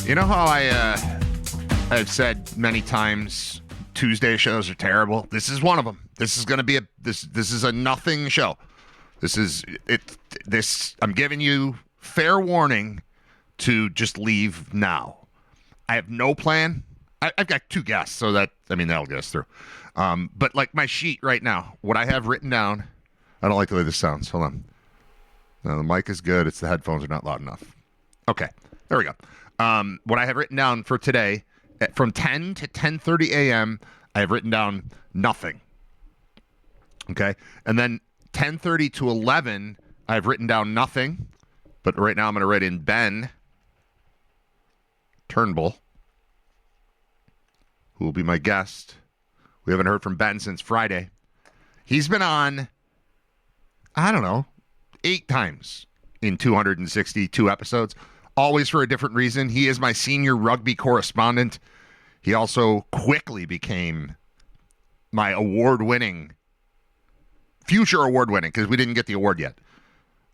You know how I've said many times Tuesday shows are terrible? This is one of them. This is going to be this is a nothing show. I'm giving you fair warning to just leave now. I have no plan. I've got two guests, so that'll get us through. But like my sheet right now, what I have written down, I don't like the way this sounds. Hold on. No, the mic is good. It's the headphones are not loud enough. Okay, there we go. What I have written down for today, from 10 to 10:30 a.m., I have written down nothing. Okay, and then 10:30 to 11, I have written down nothing. But right now I'm going to write in Ben Turnbull, who will be my guest. We haven't heard from Ben since Friday. He's been on, 8 times in 262 episodes, always for a different reason. He is my senior rugby correspondent. He also quickly became my future award-winning, because we didn't get the award yet,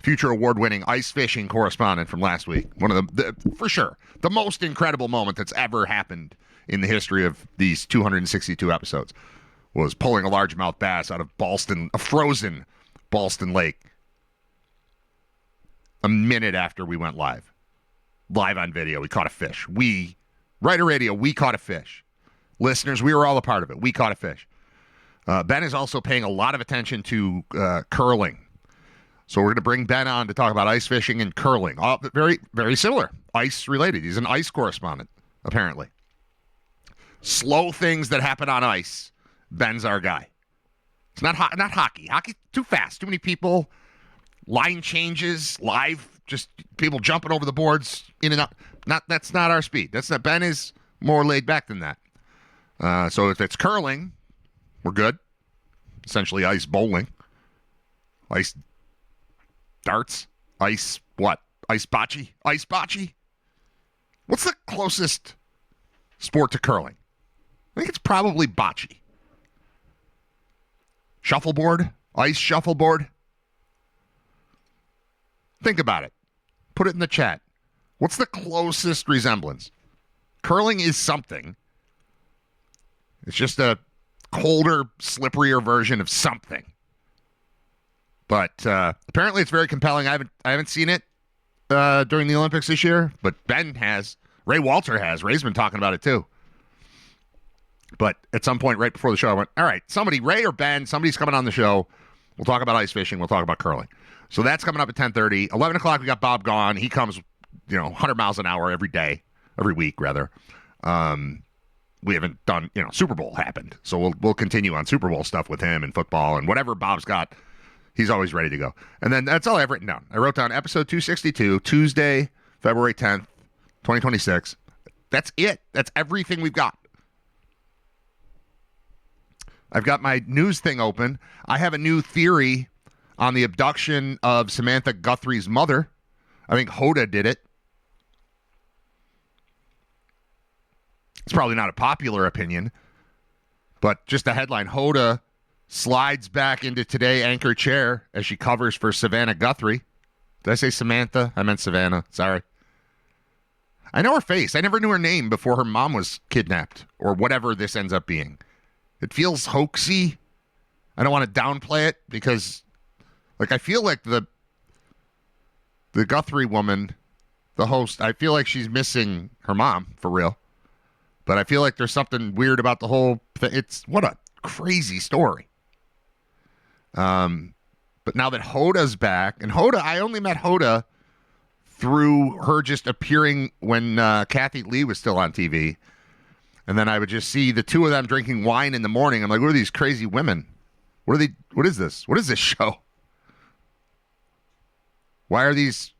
future award-winning ice fishing correspondent from last week. One of for sure, the most incredible moment that's ever happened in the history of these 262 episodes was pulling a largemouth bass out of a frozen Ballston Lake a minute after we went live on video. We caught a fish. Riter Radio, we caught a fish. Listeners, we were all a part of it. We caught a fish. Ben is also paying a lot of attention to curling. So we're going to bring Ben on to talk about ice fishing and curling. All very, very similar. Ice related. He's an ice correspondent, apparently. Slow things that happen on ice. Ben's our guy. It's not hockey. Hockey, too fast. Too many people. Line changes, live, just people jumping over the boards, in and out. That's not our speed. Ben is more laid back than that. So if it's curling, we're good. Essentially ice bowling. Ice darts. Ice what? Ice bocce? Ice bocce? What's the closest sport to curling? I think it's probably bocce. Shuffleboard? Ice shuffleboard? Think about it. Put it in the chat. What's the closest resemblance? Curling is something. It's just a colder, slipperier version of something. But apparently it's very compelling. I haven't seen it during the Olympics this year, but Ben has. Ray Walter has. Ray's been talking about it too. But at some point right before the show, I went, all right, Ray or Ben, somebody's coming on the show. We'll talk about ice fishing. We'll talk about curling. So that's coming up at 10:30. 11 o'clock, we got Bob Gone. He comes, 100 miles an hour every week, rather. We haven't done, Super Bowl happened. So we'll continue on Super Bowl stuff with him and football and whatever Bob's got. He's always ready to go. And then that's all I've written down. I wrote down episode 262, Tuesday, February 10th, 2026. That's it. That's everything we've got. I've got my news thing open. I have a new theory on the abduction of Samantha Guthrie's mother. I think Hoda did it. It's probably not a popular opinion, but just a headline. Hoda slides back into Today anchor chair as she covers for Savannah Guthrie. Did I say Samantha? I meant Savannah. Sorry. I know her face. I never knew her name before her mom was kidnapped or whatever this ends up being. It feels hoaxy. I don't want to downplay it because I feel like the Guthrie woman, the host, I feel like she's missing her mom for real. But I feel like there's something weird about the whole thing. What a crazy story. But now that Hoda's back, and I only met Hoda through her just appearing when Kathy Lee was still on TV. And then I would just see the two of them drinking wine in the morning. I'm like, what are these crazy women? What is this? What is this show? Why are these?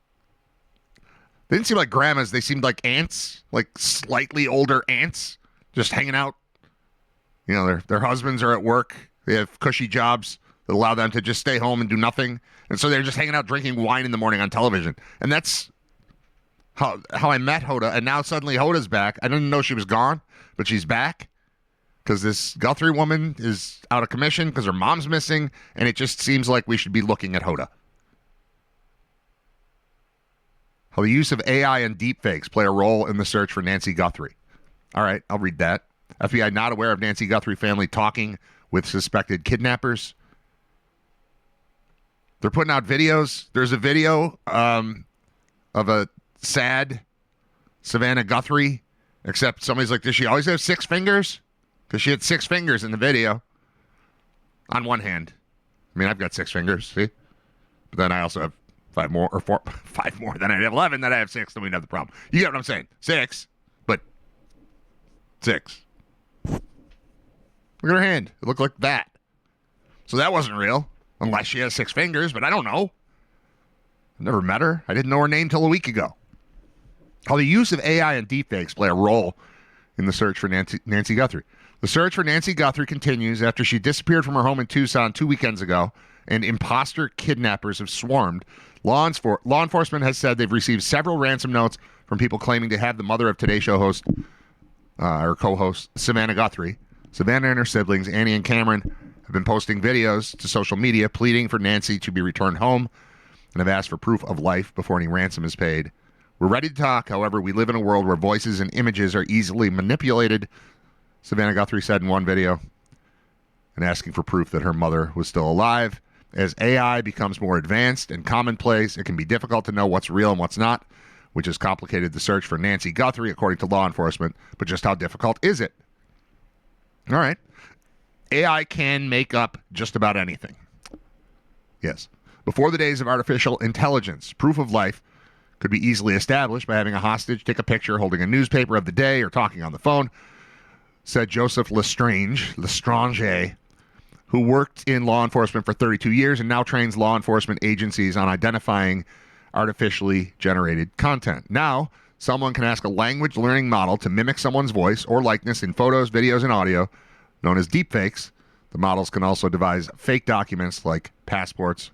They didn't seem like grandmas. They seemed like aunts, like slightly older aunts, just hanging out. Their husbands are at work. They have cushy jobs that allow them to just stay home and do nothing. And so they're just hanging out drinking wine in the morning on television. And that's how I met Hoda. And now suddenly Hoda's back. I didn't know she was gone, but she's back because this Guthrie woman is out of commission because her mom's missing. And it just seems like we should be looking at Hoda. How the use of AI and deepfakes play a role in the search for Nancy Guthrie. All right, I'll read that. FBI not aware of Nancy Guthrie family talking with suspected kidnappers. They're putting out videos. There's a video of a sad Savannah Guthrie, except somebody's like, does she always have 6 fingers? Because she had 6 fingers in the video. On one hand. I mean, I've got 6 fingers, see? But then I also have 5 more, or 5 more. Then I have 11, then I have 6, then we have the problem. You get what I'm saying? 6, but 6. Look at her hand. It looked like that. So that wasn't real, unless she has 6 fingers, but I don't know. I've never met her. I didn't know her name till a week ago. How the use of AI and deepfakes play a role in the search for Nancy Guthrie. The search for Nancy Guthrie continues after she disappeared from her home in Tucson 2 weekends ago, and imposter kidnappers have swarmed. Law enforcement has said they've received several ransom notes from people claiming to have the mother of Today Show host, or co-host, Savannah Guthrie. Savannah and her siblings, Annie and Cameron, have been posting videos to social media pleading for Nancy to be returned home and have asked for proof of life before any ransom is paid. We're ready to talk. However, we live in a world where voices and images are easily manipulated, Savannah Guthrie said in one video, and asking for proof that her mother was still alive. As AI becomes more advanced and commonplace, it can be difficult to know what's real and what's not, which has complicated the search for Nancy Guthrie, according to law enforcement. But just how difficult is it? All right. AI can make up just about anything. Yes. Before the days of artificial intelligence, proof of life could be easily established by having a hostage take a picture holding a newspaper of the day or talking on the phone, said Joseph Lestrange, who worked in law enforcement for 32 years and now trains law enforcement agencies on identifying artificially generated content. Now, someone can ask a language learning model to mimic someone's voice or likeness in photos, videos, and audio, known as deepfakes. The models can also devise fake documents like passports.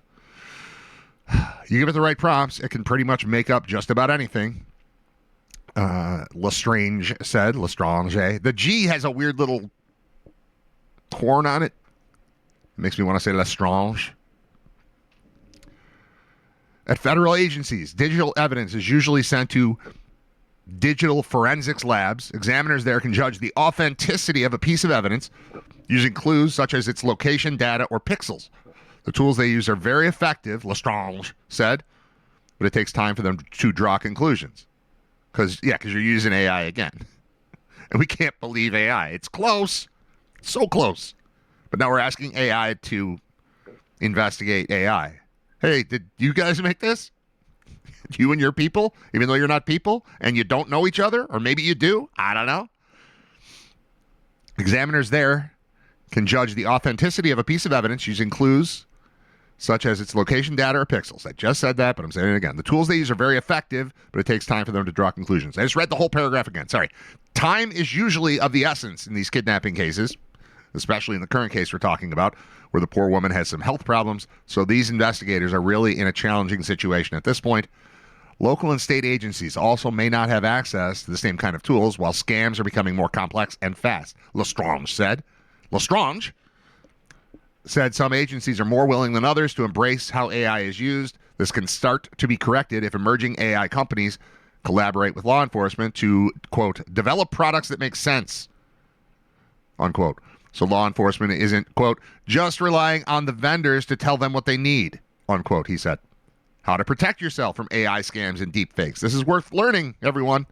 You give it the right prompts, it can pretty much make up just about anything. Lestrange said. The G has a weird little horn on it. It makes me want to say Lestrange. At federal agencies, digital evidence is usually sent to digital forensics labs. Examiners there can judge the authenticity of a piece of evidence using clues such as its location, data, or pixels. The tools they use are very effective, Lestrange said, but it takes time for them to draw conclusions. Because you're using AI again. And we can't believe AI. It's close. So close. But now we're asking AI to investigate AI. Hey, did you guys make this? You and your people? Even though you're not people? And you don't know each other? Or maybe you do? I don't know. Examiners there can judge the authenticity of a piece of evidence using clues such as its location, data, or pixels. I just said that, but I'm saying it again. The tools they use are very effective, but it takes time for them to draw conclusions. I just read the whole paragraph again. Sorry. Time is usually of the essence in these kidnapping cases, especially in the current case we're talking about, where the poor woman has some health problems. So these investigators are really in a challenging situation at this point. Local and state agencies also may not have access to the same kind of tools, while scams are becoming more complex and fast, Lestrange said. Lestrange said some agencies are more willing than others to embrace how AI is used. This can start to be corrected if emerging AI companies collaborate with law enforcement to, quote, develop products that make sense, unquote. So law enforcement isn't, quote, just relying on the vendors to tell them what they need, unquote, he said. How to protect yourself from AI scams and deepfakes. This is worth learning, everyone.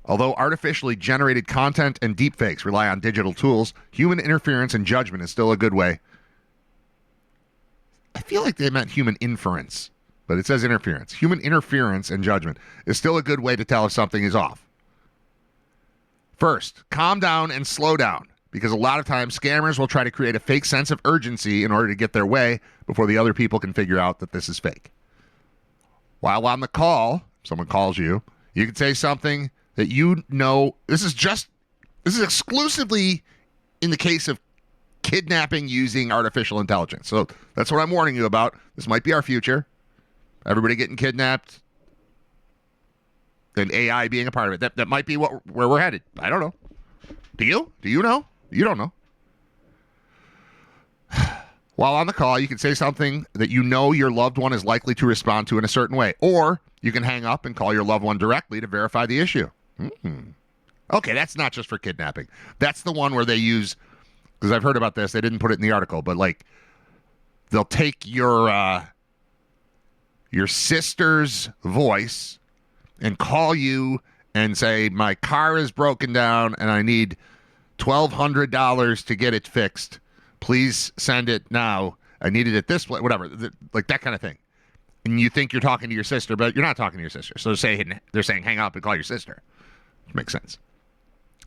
Although artificially generated content and deepfakes rely on digital tools, human interference and judgment is still a good way. I feel like they meant human inference, but it says interference. Human interference and judgment is still a good way to tell if something is off. First, calm down and slow down, because a lot of times scammers will try to create a fake sense of urgency in order to get their way before the other people can figure out that this is fake. While on the call, someone calls you, you can say something that you know, this is exclusively in the case of kidnapping using artificial intelligence. So that's what I'm warning you about. This might be our future. Everybody getting kidnapped and AI being a part of it. That might be where we're headed. I don't know. Do you? Do you know? You don't know. While on the call, you can say something that you know your loved one is likely to respond to in a certain way. Or you can hang up and call your loved one directly to verify the issue. Okay, that's not just for kidnapping. That's the one where they use, because I've heard about this, they didn't put it in the article, but like they'll take your sister's voice and call you and say, my car is broken down and I need $1,200 to get it fixed. Please send it now. I need it at this place, whatever, like that kind of thing. And you think you're talking to your sister, but you're not talking to your sister. So they're saying hang up and call your sister. Which makes sense.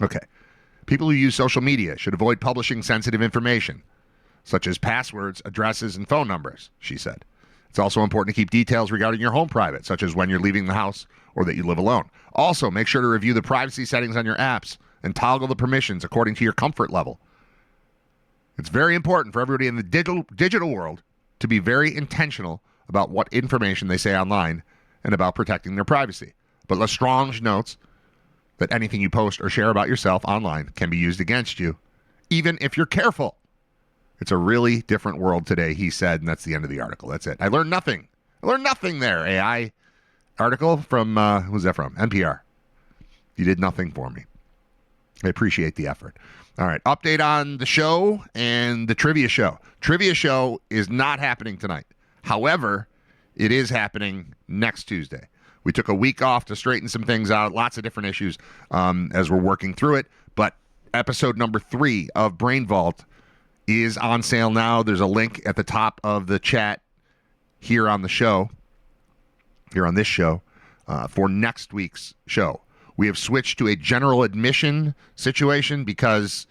Okay. People who use social media should avoid publishing sensitive information, such as passwords, addresses, and phone numbers, she said. It's also important to keep details regarding your home private, such as when you're leaving the house or that you live alone. Also, make sure to review the privacy settings on your apps and toggle the permissions according to your comfort level. It's very important for everybody in the digital world to be very intentional about what information they say online and about protecting their privacy. But Lestrange notes that anything you post or share about yourself online can be used against you, even if you're careful. It's a really different world today, he said, and that's the end of the article. That's it. I learned nothing. There. AI article from, who's that from? NPR. You did nothing for me. I appreciate the effort. All right, update on the show and the trivia show. Trivia show is not happening tonight. However, it is happening next Tuesday. We took a week off to straighten some things out, lots of different issues as we're working through it. But episode number 3 of Brain Vault is on sale now. There's a link at the top of the chat here on the show, here on this show, for next week's show. We have switched to a general admission situation because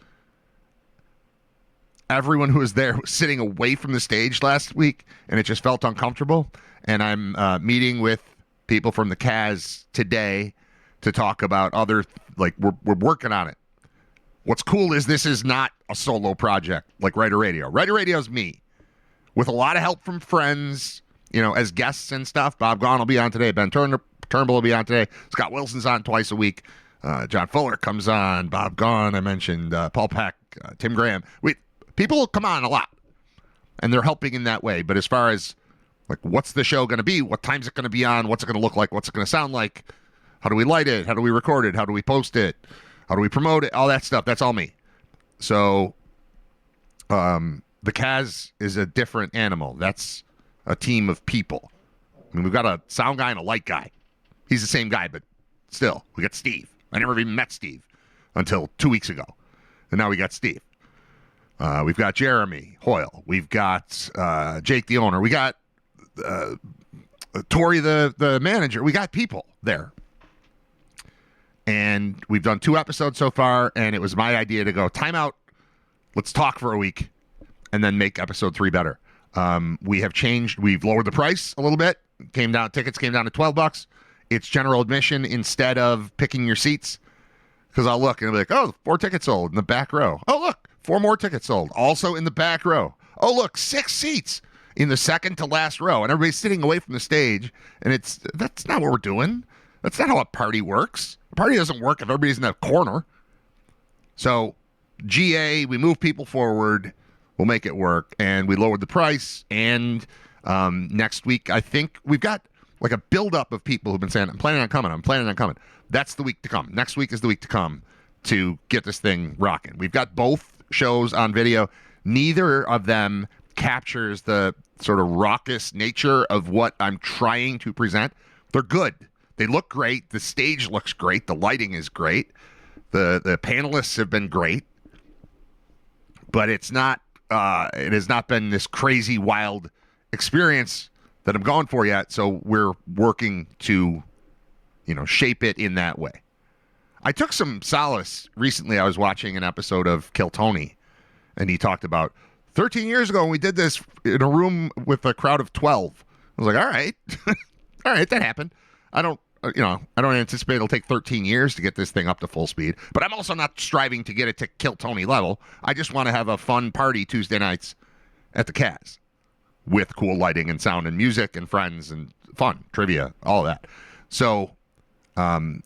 everyone who was there was sitting away from the stage last week, and it just felt uncomfortable. And I'm meeting with people from the CAS today to talk about other, like, we're working on it. What's cool is this is not a solo project like Riter Radio. Riter Radio is me, with a lot of help from friends, as guests and stuff. Bob Gaughan will be on today. Ben Turnbull will be on today. Scott Wilson's on twice a week. John Fuller comes on. Bob Gaughan, I mentioned. Paul Peck, Tim Graham. People come on a lot, and they're helping in that way. But as far as, like, what's the show going to be? What time's it going to be on? What's it going to look like? What's it going to sound like? How do we light it? How do we record it? How do we post it? How do we promote it? All that stuff. That's all me. So the CAS is a different animal. That's a team of people. I mean, we've got a sound guy and a light guy. He's the same guy, but still, we got Steve. I never even met Steve until 2 weeks ago. And now we got Steve. We've got Jeremy Hoyle. We've got Jake, the owner. We got Tori, the manager. We got people there. And we've done 2 episodes so far, and it was my idea to go, time out, let's talk for a week, and then make episode 3 better. We have changed. We've lowered the price a little bit. Tickets came down to $12. It's general admission instead of picking your seats. Because I'll look and I'll be like, oh, 4 tickets sold in the back row. Oh, look, 4 more tickets sold. Also in the back row. Oh, look, 6 seats in the second to last row. And everybody's sitting away from the stage. And that's not what we're doing. That's not how a party works. A party doesn't work if everybody's in that corner. So, GA, we move people forward. We'll make it work. And we lowered the price. And next week, I think we've got like a buildup of people who've been saying, I'm planning on coming. That's the week to come. Next week is the week to come to get this thing rocking. We've got both shows on video. Neither of them captures the sort of raucous nature of what I'm trying to present. They're good. They look great. The stage looks great. The lighting is great. The panelists have been great. But it's not. It has not been this crazy, wild experience that I'm going for yet. So we're working to, shape it in that way. I took some solace recently. I was watching an episode of Kill Tony, and he talked about 13 years ago when we did this in a room with a crowd of 12. I was like, all right, all right, that happened. I don't anticipate it'll take 13 years to get this thing up to full speed, but I'm also not striving to get it to Kill Tony level. I just want to have a fun party Tuesday nights at the CAS with cool lighting and sound and music and friends and fun, trivia, all of that. So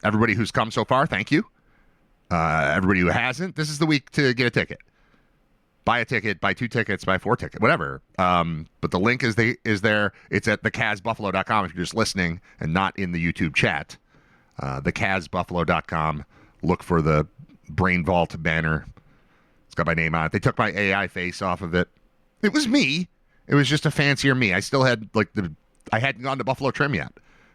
everybody who's come so far, thank you. Everybody who hasn't, this is the week to get a ticket. buy a ticket, buy 2 tickets, buy 4 tickets, whatever. But the link is there. It's at thecazbuffalo.com if you're just listening and not in the YouTube chat. Thecazbuffalo.com. Look for the Brain Vault banner. It's got my name on it. They took my AI face off of it. It was me. It was just a fancier me. I still had I hadn't gone to Buffalo Trim yet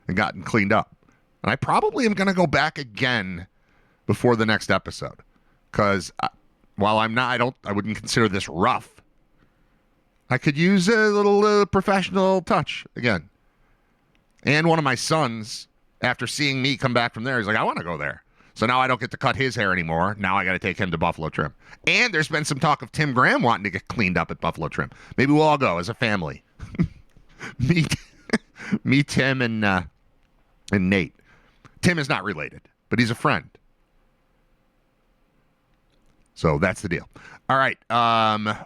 and gotten cleaned up. And I probably am going to go back again before the next episode. Because while I'm not, I wouldn't consider this rough. I could use a little professional touch again. And one of my sons, after seeing me come back from there, he's like, I want to go there. So now I don't get to cut his hair anymore. Now I got to take him to Buffalo Trim. And there's been some talk of Tim Graham wanting to get cleaned up at Buffalo Trim. Maybe we'll all go as a family. me, Tim, and Nate. Tim is not related, but he's a friend. So that's the deal. All right.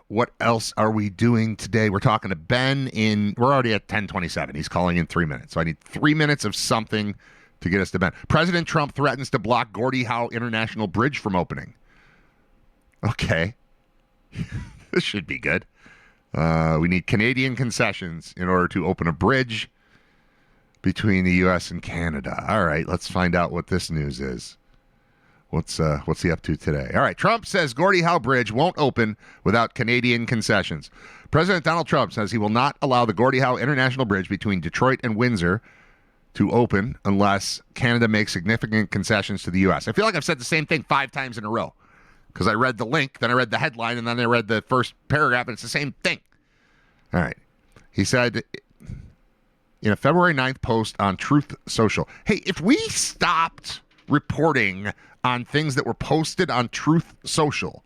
What else are we doing today? We're talking to Ben we're already at 10:27. He's calling in 3 minutes. So I need 3 minutes of something to get us to Ben. President Trump threatens to block Gordie Howe International Bridge from opening. Okay. This should be good. We need Canadian concessions in order to open a bridge between the U.S. and Canada. All right, let's find out what this news is. What's he up to today? All right, Trump says Gordie Howe Bridge won't open without Canadian concessions. President Donald Trump says he will not allow the Gordie Howe International Bridge between Detroit and Windsor to open unless Canada makes significant concessions to the U.S. I feel like I've said the same thing 5 times in a row because I read the link, then I read the headline, and then I read the first paragraph, and it's the same thing. All right. He said in a February 9th post on Truth Social, hey, if we stopped reporting on things that were posted on Truth Social,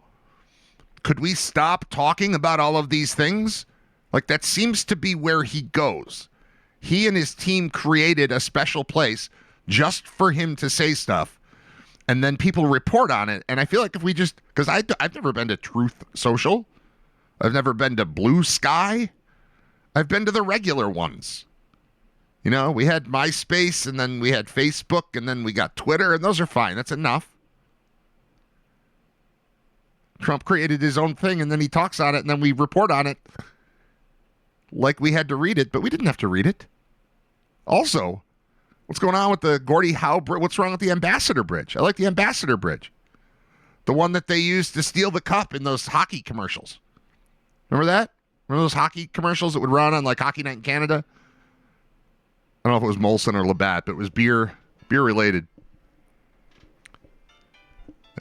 could we stop talking about all of these things? Like, that seems to be where he goes. He and his team created a special place just for him to say stuff, and then people report on it. And I feel like if we just, because I've never been to Truth Social. I've never been to Blue Sky. I've been to the regular ones. You know, we had MySpace, and then we had Facebook, and then we got Twitter, and those are fine. That's enough. Trump created his own thing, and then he talks on it, and then we report on it like we had to read it, but we didn't have to read it. Also, what's going on with the Gordie Howe Bridge? What's wrong with the Ambassador Bridge? I like the Ambassador Bridge. The one that they used to steal the cup in those hockey commercials. Remember that? Remember those hockey commercials that would run on like Hockey Night in Canada? I don't know if it was Molson or Labatt, but it was beer related.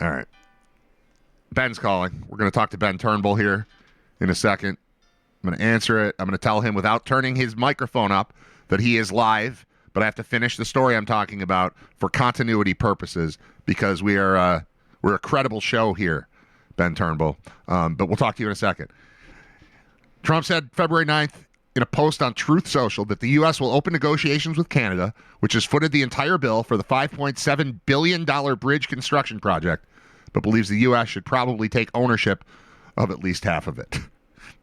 All right. Ben's calling. We're going to talk to Ben Turnbull here in a second. I'm going to answer it. I'm going to tell him without turning his microphone up that he is live, but I have to finish the story I'm talking about for continuity purposes because we're a credible show here, Ben Turnbull. But we'll talk to you in a second. Trump said February 9th in a post on Truth Social that the U.S. will open negotiations with Canada, which has footed the entire bill for the $5.7 billion bridge construction project, but believes the U.S. should probably take ownership of at least half of it.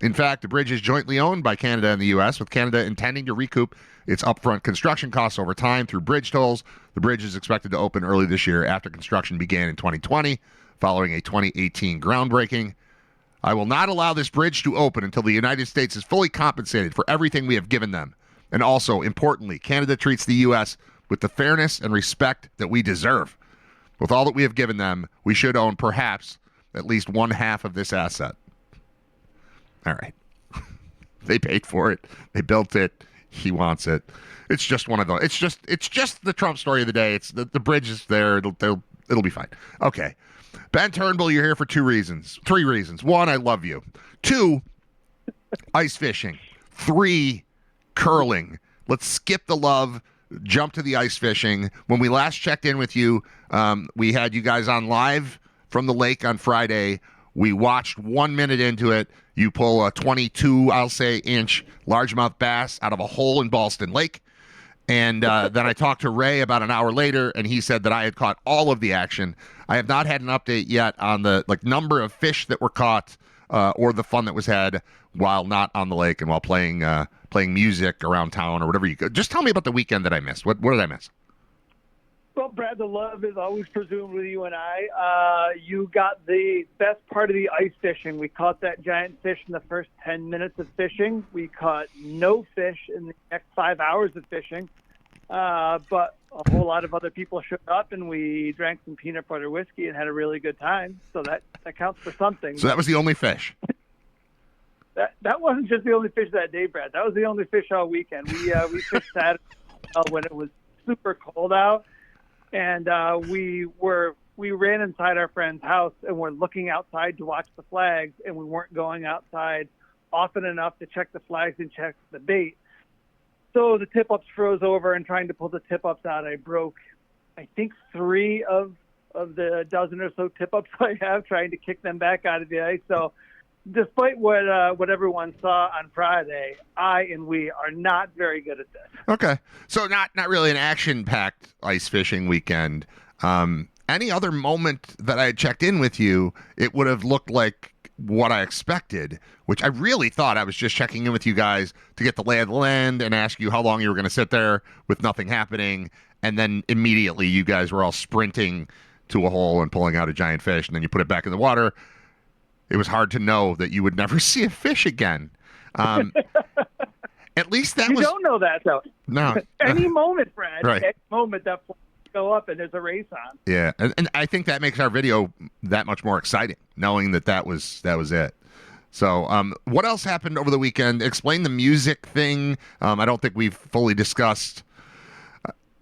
In fact, the bridge is jointly owned by Canada and the U.S., with Canada intending to recoup its upfront construction costs over time through bridge tolls. The bridge is expected to open early this year after construction began in 2020, following a 2018 groundbreaking. I will not allow this bridge to open until the United States is fully compensated for everything we have given them. And also, importantly, Canada treats the U.S. with the fairness and respect that we deserve. With all that we have given them, we should own perhaps at least one half of this asset. All right. They paid for it. They built it. He wants it. It's just one of those. It's just the Trump story of the day. It's the bridge is there. It'll be fine. Okay. Ben Turnbull, you're here for 3 reasons. 1, I love you. 2, ice fishing. 3, curling. Let's skip the love, jump to the ice fishing. When we last checked in with you, we had you guys on live from the lake on Friday. We watched 1 minute into it. You pull a 22, I'll say, inch largemouth bass out of a hole in Ballston Lake. And then I talked to Ray about an hour later, and he said that I had caught all of the action. I have not had an update yet on the number of fish that were caught or the fun that was had while not on the lake and while playing music around town or whatever you go. Just tell me about the weekend that I missed. What did I miss? Well, Brad, the love is always presumed with you and I. You got the best part of the ice fishing. We caught that giant fish in the first 10 minutes of fishing. We caught no fish in the next 5 hours of fishing. But a whole lot of other people showed up, and we drank some peanut butter whiskey and had a really good time. So that counts for something. So that was the only fish. That wasn't just the only fish that day, Brad. That was the only fish all weekend. We fished Saturday when it was super cold out. And we ran inside our friend's house, and we're looking outside to watch the flags, and we weren't going outside often enough to check the flags and check the bait. So the tip-ups froze over, and trying to pull the tip-ups out, I broke, I think, 3 of the dozen or so tip-ups I have, trying to kick them back out of the ice. So despite what everyone saw on Friday, we are not very good at this. Okay, so not really an action-packed ice fishing weekend. Any other moment that I had checked in with you, it would have looked like what I expected, which I really thought I was just checking in with you guys to get the lay of the land and ask you how long you were going to sit there with nothing happening, and then immediately you guys were all sprinting to a hole and pulling out a giant fish, and then you put it back in the water. It was hard to know that you would never see a fish again. At least that you was... You don't know that, though. No. Any moment, Brad. Right. Any moment that go up and there's a race on. Yeah, and I think that makes our video that much more exciting, knowing that was it. So what else happened over the weekend? Explain the music thing. I don't think we've fully discussed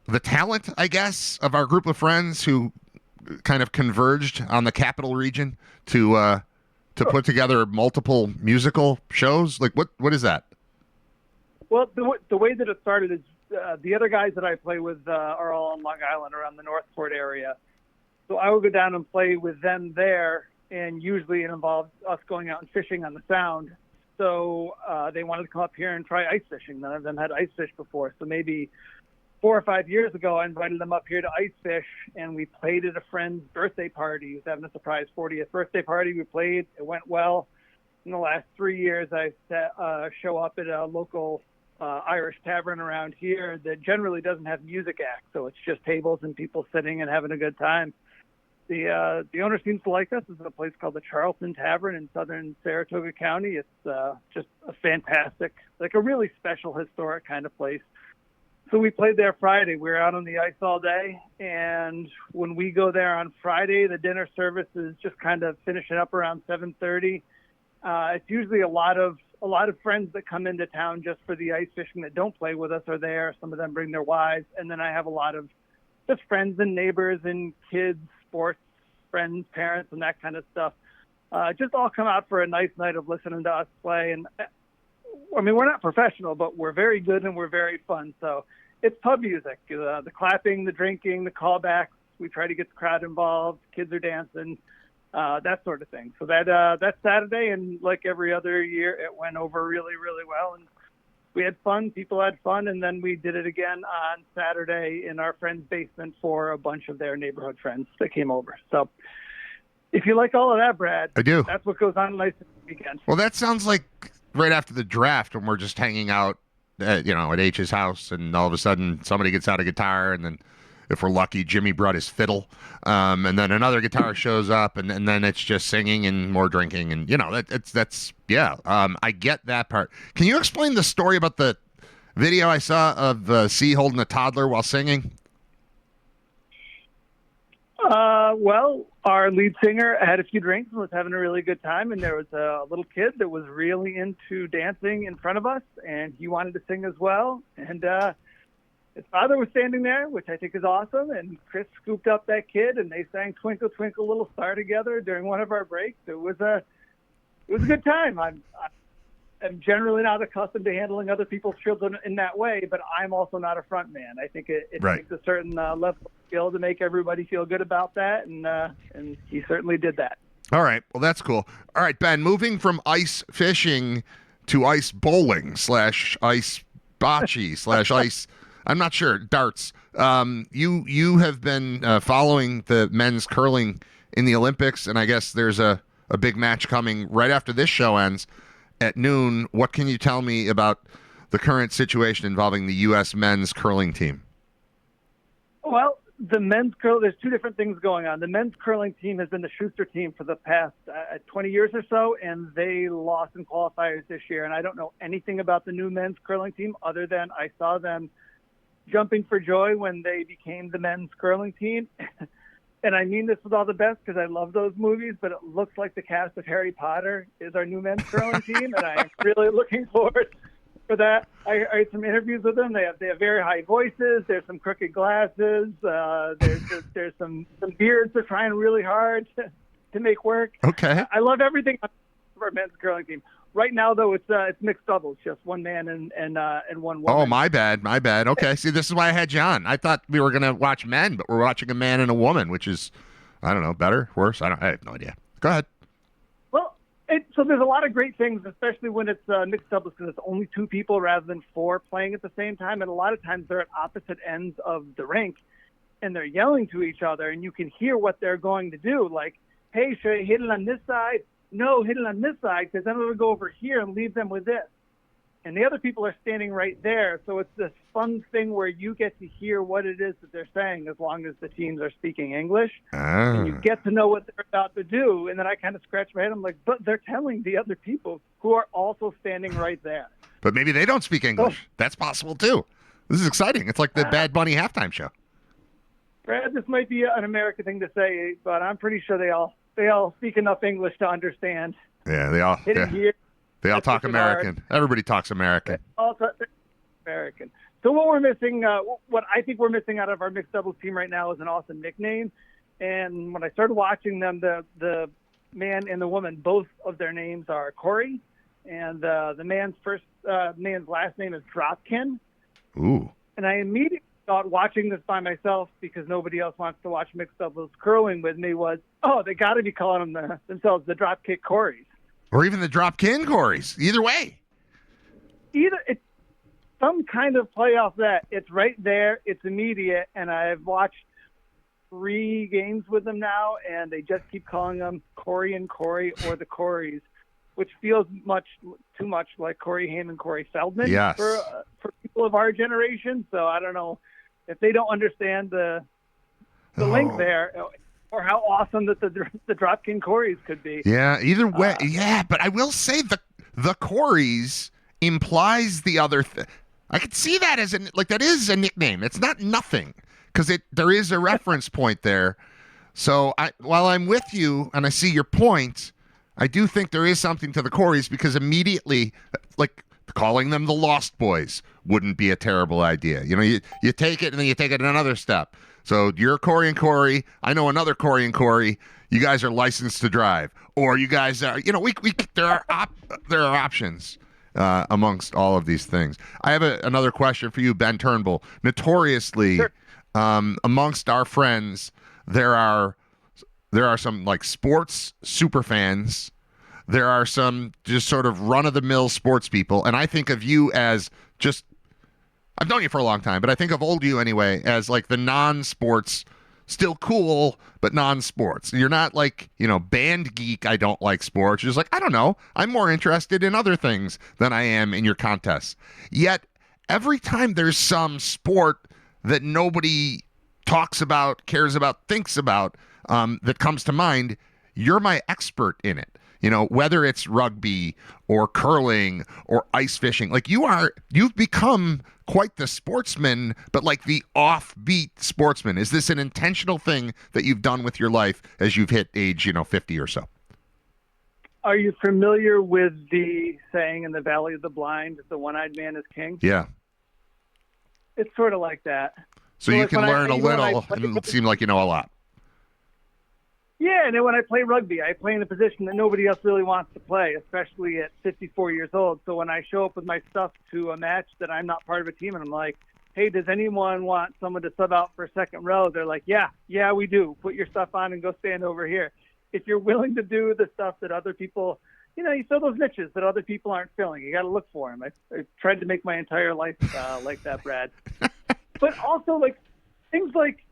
the talent, I guess, of our group of friends who kind of converged on the capital region to put together multiple musical shows. Like, what is that? Well, the way that it started is the other guys that I play with are all on Long Island, around the Northport area. So I would go down and play with them there, and usually it involves us going out and fishing on the Sound. So they wanted to come up here and try ice fishing. None of them had ice fished before. So maybe 4 or 5 years ago, I invited them up here to ice fish, and we played at a friend's birthday party. He was having a surprise 40th birthday party. We played. It went well. In the last 3 years, I show up at a local Irish tavern around here that generally doesn't have music acts, so it's just tables and people sitting and having a good time. The owner seems to like us. It's a place called the Charlton Tavern in southern Saratoga County. It's just a fantastic, like a really special historic kind of place. So we played there Friday. We were out on the ice all day, and when we go there on Friday, the dinner service is just kind of finishing up around 7:30. It's usually a lot of friends that come into town just for the ice fishing that don't play with us are there. Some of them bring their wives, and then I have a lot of just friends and neighbors and kids, sports friends, parents, and that kind of stuff. Just all come out for a nice night of listening to us play. And I mean, we're not professional, but we're very good and we're very fun. So it's pub music, the clapping, the drinking, the callbacks. We try to get the crowd involved. Kids are dancing, that sort of thing. So that's Saturday, and like every other year, it went over really, really well. And we had fun. People had fun, and then we did it again on Saturday in our friend's basement for a bunch of their neighborhood friends that came over. So if you like all of that, Brad, I do. That's what goes on nice weekend. Well, that sounds like right after the draft when we're just hanging out, at H's house, and all of a sudden somebody gets out a guitar, and then if we're lucky, Jimmy brought his fiddle, and then another guitar shows up, and then it's just singing and more drinking, and I get that part. Can you explain the story about the video I saw of C holding a toddler while singing? Well, our lead singer had a few drinks and was having a really good time, and there was a little kid that was really into dancing in front of us, and he wanted to sing as well, and his father was standing there, which I think is awesome, and Chris scooped up that kid, and they sang Twinkle, Twinkle, Little Star together during one of our breaks. It was a good time. I'm generally not accustomed to handling other people's children in that way, but I'm also not a front man. I think it right. takes a certain level of skill to make everybody feel good about that, and he certainly did that. All right. Well, that's cool. All right, Ben, moving from ice fishing to ice bowling / ice bocce / ice, I'm not sure, darts. You have been following the men's curling in the Olympics, and I guess there's a big match coming right after this show ends at noon. What can you tell me about the current situation involving the U.S. men's curling team? Well, the men's curl, there's two different things going on. The men's curling team has been the Schuster team for the past 20 years or so, and they lost in qualifiers this year. And I don't know anything about the new men's curling team other than I saw them jumping for joy when they became the men's curling team. And I mean this with all the best because I love those movies, but it looks like the cast of Harry Potter is our new men's curling team, and I'm really looking forward for that. I had some interviews with them. They have very high voices. There's some crooked glasses. There's some beards they're trying really hard to make work. Okay. I love everything for our men's curling team. Right now, though, it's mixed doubles, just one man and one woman. Oh, my bad. Okay, see, this is why I had you on. I thought we were going to watch men, but we're watching a man and a woman, which is, I don't know, better, worse? I have no idea. Go ahead. Well, so there's a lot of great things, especially when it's mixed doubles, because it's only two people rather than four playing at the same time, and a lot of times they're at opposite ends of the rink, and they're yelling to each other, and you can hear what they're going to do, like, hey, should I hit it on this side? No, hit it on this side because then it'll go over here and leave them with this. And the other people are standing right there. So it's this fun thing where you get to hear what it is that they're saying as long as the teams are speaking English. And you get to know what they're about to do. And then I kind of scratch my head. I'm like, but they're telling the other people who are also standing right there. But maybe they don't speak English. That's possible, too. This is exciting. It's like the Bad Bunny halftime show. Brad, this might be an American thing to say, but I'm pretty sure they all speak enough English to understand. Yeah, they all talk American. Everybody talks American. All talk American. So what we're missing, what I think we're missing out of our mixed doubles team right now is an awesome nickname. And when I started watching them, the man and the woman, both of their names are Corey, and the man's last name is Dropkin. Ooh. And I immediately thought, watching this by myself because nobody else wants to watch mixed doubles curling with me, was, they got to be calling themselves the Dropkick Corys. Or even the Dropkin Corys. Either way. It's some kind of play off that. It's right there. It's immediate. And I've watched 3 games with them now, and they just keep calling them Corey and Corey or the Corys, which feels too much like Corey Haim and Corey Feldman for people of our generation. So I don't know if they don't understand the link there, or how awesome that the Dropkin Corys could be. Yeah, either way. But I will say the Corys implies the other thing. I could see that as that is a nickname. It's not nothing because there is a reference point there. So while I'm with you and I see your point, I do think there is something to the Corys because immediately, like, calling them the Lost Boys wouldn't be a terrible idea. You know, you take it and then you take it another step. So you're Corey and Corey. I know another Corey and Corey. You guys are licensed to drive, or you guys are. You know, there are options amongst all of these things. I have another question for you, Ben Turnbull. Notoriously, Sure. Amongst our friends, there are some like sports super fans. There are some just sort of run-of-the-mill sports people, and I think of you as just. I've known you for a long time, but I think of old you anyway as like the non-sports, still cool, but non-sports. You're not like, band geek, I don't like sports. You're just like, I don't know. I'm more interested in other things than I am in your contests. Yet, every time there's some sport that nobody talks about, cares about, thinks about, that comes to mind, you're my expert in it. Whether it's rugby or curling or ice fishing, like you've become quite the sportsman, but like the offbeat sportsman. Is this an intentional thing that you've done with your life as you've hit age, 50 or so? Are you familiar with the saying in the Valley of the Blind, the one-eyed man is king? Yeah. It's sort of like that. So you can learn a little and it seems like you know a lot. Yeah, and then when I play rugby, I play in a position that nobody else really wants to play, especially at 54 years old. So when I show up with my stuff to a match that I'm not part of a team, and I'm like, hey, does anyone want someone to sub out for second row? They're like, yeah, we do. Put your stuff on and go stand over here. If you're willing to do the stuff that other people, you fill those niches that other people aren't filling. You got to look for them. I've tried to make my entire life like that, Brad. But also, like, things like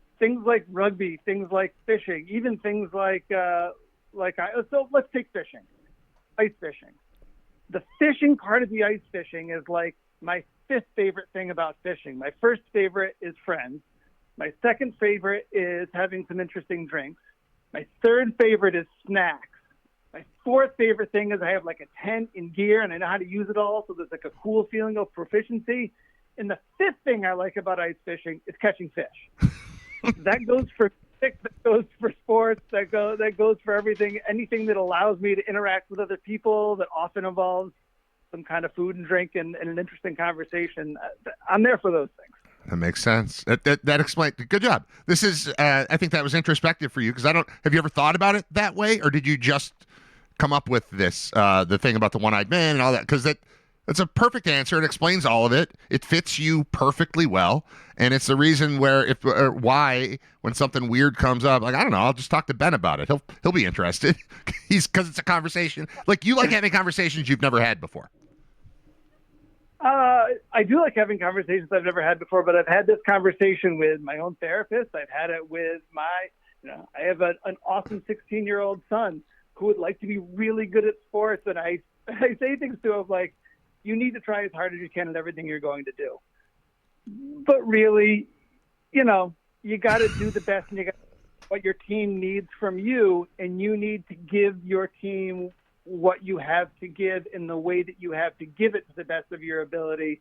rugby, things like fishing, even things so let's take fishing, ice fishing. The fishing part of the ice fishing is like my 5th favorite thing about fishing. My first favorite is Friends. My second favorite is having some interesting drinks. My third favorite is snacks. My fourth favorite thing is I have like a tent and gear and I know how to use it all. So there's like a cool feeling of proficiency. And the fifth thing I like about ice fishing is catching fish. That goes for music, that goes for sports, that goes for everything. Anything that allows me to interact with other people that often involves some kind of food and drink and an interesting conversation. I'm there for those things. That makes sense. That explains. Good job. This is. I think that was introspective for you because I don't. Have you ever thought about it that way, or did you just come up with this? The thing about the one-eyed man and all that, because that's a perfect answer. It explains all of it. It fits you perfectly well, and it's the reason why when something weird comes up, like I don't know, I'll just talk to Ben about it. He'll be interested. Because it's a conversation. Like you like having conversations you've never had before. I do like having conversations I've never had before, but I've had this conversation with my own therapist. I've had it with I have an awesome 16-year-old son who would like to be really good at sports. And I say things to him like, you need to try as hard as you can at everything you're going to do. But really, you got to do the best and you got what your team needs from you. And you need to give your team what you have to give in the way that you have to give it to the best of your ability.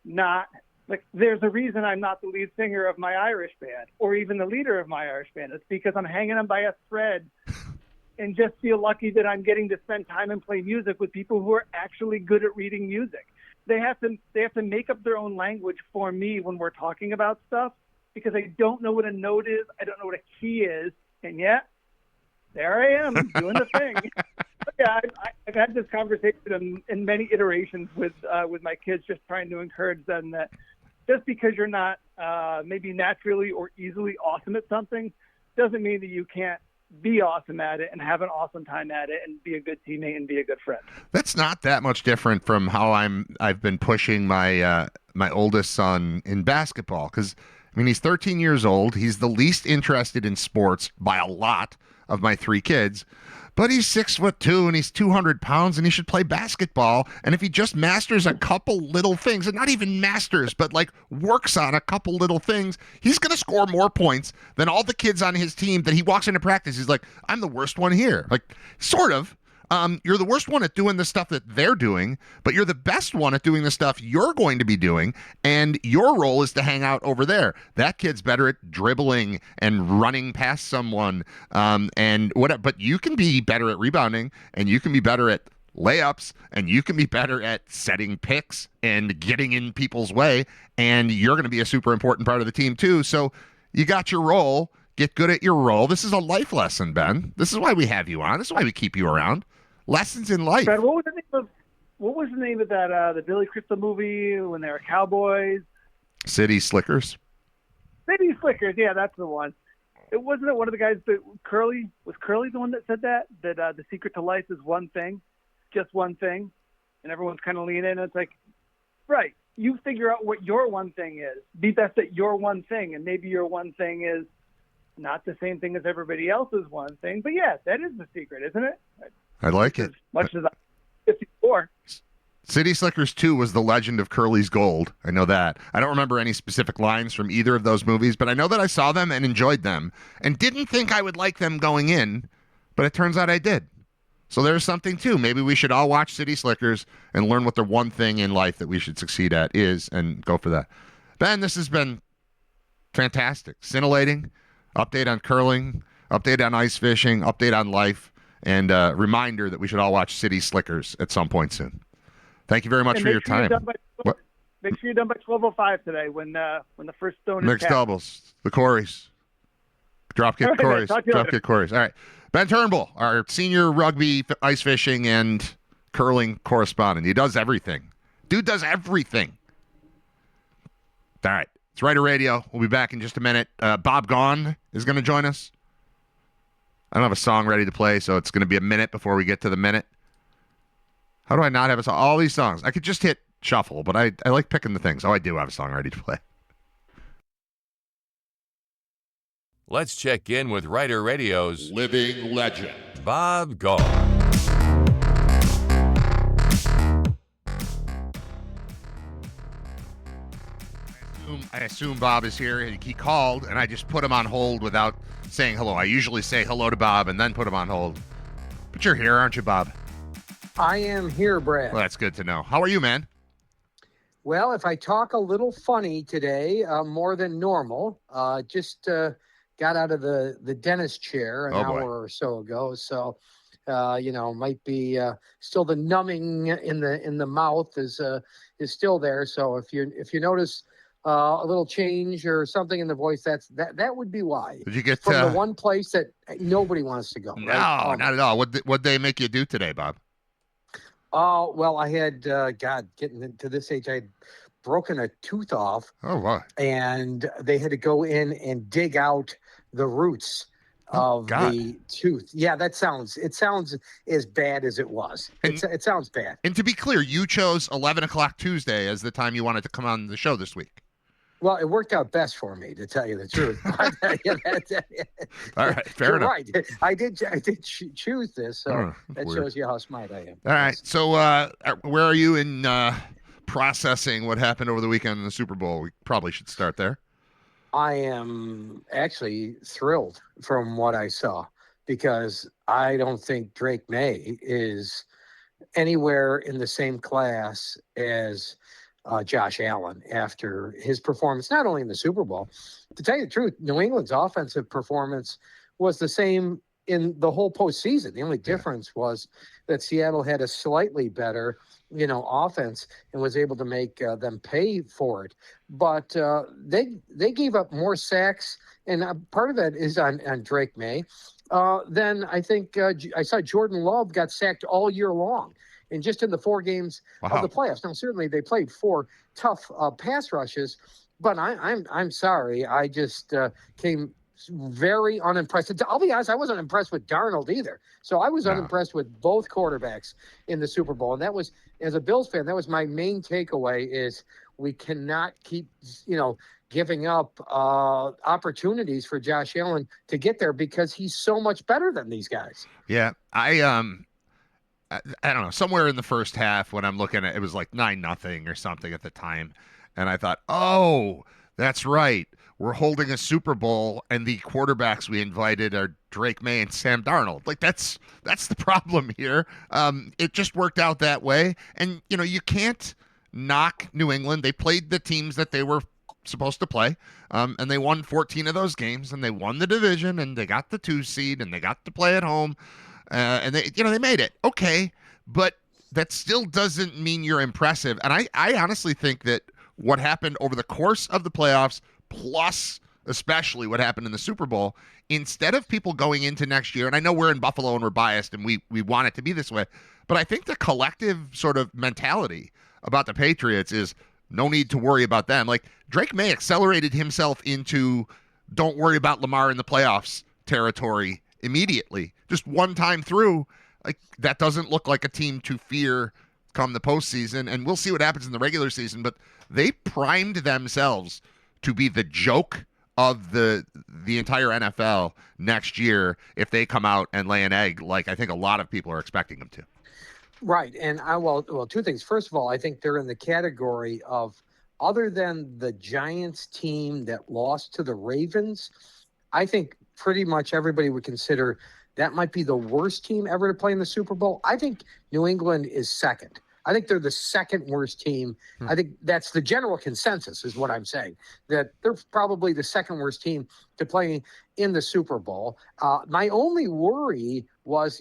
Not like there's a reason I'm not the lead singer of my Irish band or even the leader of my Irish band. It's because I'm hanging on by a thread and just feel lucky that I'm getting to spend time and play music with people who are actually good at reading music. They have to make up their own language for me when we're talking about stuff because I don't know what a note is. I don't know what a key is. And yet there I am doing the thing. Yeah, I've had this conversation in many iterations with my kids, just trying to encourage them that just because you're not maybe naturally or easily awesome at something doesn't mean that you can't be awesome at it and have an awesome time at it and be a good teammate and be a good friend. That's not that much different from how I've been pushing my my oldest son in basketball because he's 13 years old. He's the least interested in sports by a lot of my three kids. But he's 6'2" and he's 200 pounds and he should play basketball. And if he just masters a couple little things, and not even masters, but like works on a couple little things, he's going to score more points than all the kids on his team that he walks into practice. He's like, I'm the worst one here. Like, sort of. You're the worst one at doing the stuff that they're doing, but you're the best one at doing the stuff you're going to be doing, and your role is to hang out over there. That kid's better at dribbling and running past someone, and whatever. But you can be better at rebounding, and you can be better at layups, and you can be better at setting picks and getting in people's way, and you're going to be a super important part of the team too. So you got your role. Get good at your role. This is a life lesson, Ben. This is why we have you on. This is why we keep you around. Lessons in life. Ben, what was the name of that the Billy Crystal movie when they were cowboys? City Slickers. City Slickers, yeah, that's the one. It wasn't one of the guys that Curly the one that said that the secret to life is one thing, just one thing, and everyone's kind of leaning in. And it's like, right, you figure out what your one thing is. Be best at your one thing, and maybe your one thing is not the same thing as everybody else's one thing. But yeah, that is the secret, isn't it? I like it. As much as I'm 54. City Slickers 2 was The Legend of Curly's Gold. I know that. I don't remember any specific lines from either of those movies, but I know that I saw them and enjoyed them and didn't think I would like them going in, but it turns out I did. So there's something too. Maybe we should all watch City Slickers and learn what the one thing in life that we should succeed at is and go for that. Ben, this has been fantastic. Scintillating. Update on curling, update on ice fishing, update on life, and a reminder that we should all watch City Slickers at some point soon. Thank you very much for your time. Make sure you're done by 12:05 today when the first stone is mixed doubles, the Corys, dropkick Corys, dropkick Corys. All right, Ben Turnbull, our senior rugby, ice fishing, and curling correspondent. He does everything. Dude does everything. All right. It's Riter Radio. We'll be back in just a minute. Bob Gaughan is going to join us. I don't have a song ready to play, so it's going to be a minute before we get to the minute. How do I not have a song? All these songs. I could just hit shuffle, but I like picking the things. Oh, I do have a song ready to play. Let's check in with Riter Radio's living legend, Bob Gaughan. I assume Bob is here. He called, and I just put him on hold without saying hello. I usually say hello to Bob and then put him on hold. But you're here, aren't you, Bob? I am here, Brad. Well, that's good to know. How are you, man? Well, if I talk a little funny today, more than normal, just got out of the dentist chair an hour or so ago. So, might be still the numbing in the mouth is still there. So if you notice a little change or something in the voice, that would be why. Did you get from the one place that nobody wants to go? No, right? not at all. What'd they make you do today, Bob? Oh, well, I had, getting into this age, I had broken a tooth off. Oh, wow. And they had to go in and dig out the roots of the tooth. Yeah, it sounds as bad as it was. It sounds bad. And to be clear, you chose 11 o'clock Tuesday as the time you wanted to come on the show this week. Well, it worked out best for me, to tell you the truth. All right, fair enough. Right. I did choose this, so that weird. Shows you how smart I am. All right. So where are you in processing what happened over the weekend in the Super Bowl? We probably should start there. I am actually thrilled from what I saw, because I don't think Drake May is anywhere in the same class as Josh Allen after his performance, not only in the Super Bowl. To tell you the truth, New England's offensive performance was the same in the whole postseason. The only difference was that Seattle had a slightly better, offense and was able to make them pay for it. But they gave up more sacks, and part of that is on Drake May. Then I think I saw Jordan Love got sacked all year long. And just in the 4 games of the playoffs. Now, certainly they played 4 tough pass rushes, but I'm sorry. I just came very unimpressed. I'll be honest, I wasn't impressed with Darnold either. So I was unimpressed with both quarterbacks in the Super Bowl. And that was, as a Bills fan, that was my main takeaway is we cannot keep, giving up opportunities for Josh Allen to get there, because he's so much better than these guys. Yeah, I don't know, somewhere in the first half when I'm looking at it was like 9-0 or something at the time. And I thought, oh, that's right. We're holding a Super Bowl and the quarterbacks we invited are Drake May and Sam Darnold. Like that's the problem here. It just worked out that way. And, you can't knock New England. They played the teams that they were supposed to play. And they won 14 of those games, and they won the division, and they got the 2 seed, and they got to play at home. And they made it. Okay. But that still doesn't mean you're impressive. And I honestly think that what happened over the course of the playoffs, plus especially what happened in the Super Bowl, instead of people going into next year, and I know we're in Buffalo and we're biased and we want it to be this way, but I think the collective sort of mentality about the Patriots is no need to worry about them. Like Drake May accelerated himself into don't worry about Lamar in the playoffs territory immediately. Just one time through, like that doesn't look like a team to fear come the postseason. And we'll see what happens in the regular season, but they primed themselves to be the joke of the entire NFL next year if they come out and lay an egg like I think a lot of people are expecting them to. Right. And well, 2 things. First of all, I think they're in the category of, other than the Giants team that lost to the Ravens, I think pretty much everybody would consider that might be the worst team ever to play in the Super Bowl. I think New England is second. I think they're the second worst team. I think that's the general consensus is what I'm saying, that they're probably the second worst team to play in the Super Bowl. My only worry was,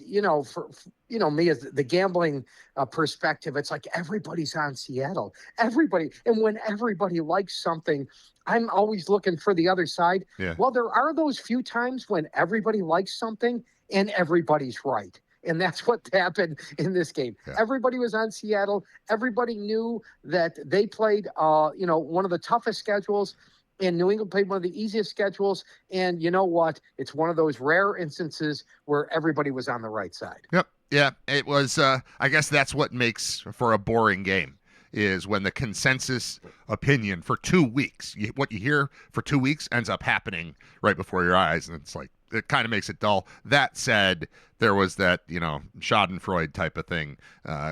for me as the gambling perspective, it's like everybody's on Seattle. Everybody. And when everybody likes something, I'm always looking for the other side. Yeah. Well, there are those few times when everybody likes something and everybody's right. And that's what happened in this game. Yeah. Everybody was on Seattle. Everybody knew that they played, one of the toughest schedules, and New England played one of the easiest schedules. And you know what? It's one of those rare instances where everybody was on the right side. Yep. Yeah. It was, I guess that's what makes for a boring game, is when the consensus opinion for 2 weeks, what you hear for 2 weeks ends up happening right before your eyes. And it's like, it kind of makes it dull. That said, there was that, Schadenfreude type of thing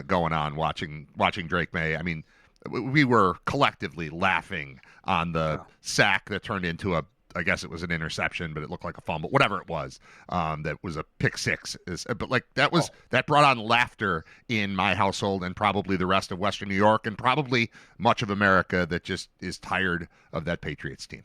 going on watching Drake May. I mean, we were collectively laughing on the sack that turned into I guess it was an interception, but it looked like a fumble, whatever it was. That was a pick six. But like that brought on laughter in my household and probably the rest of Western New York and probably much of America that just is tired of that Patriots team.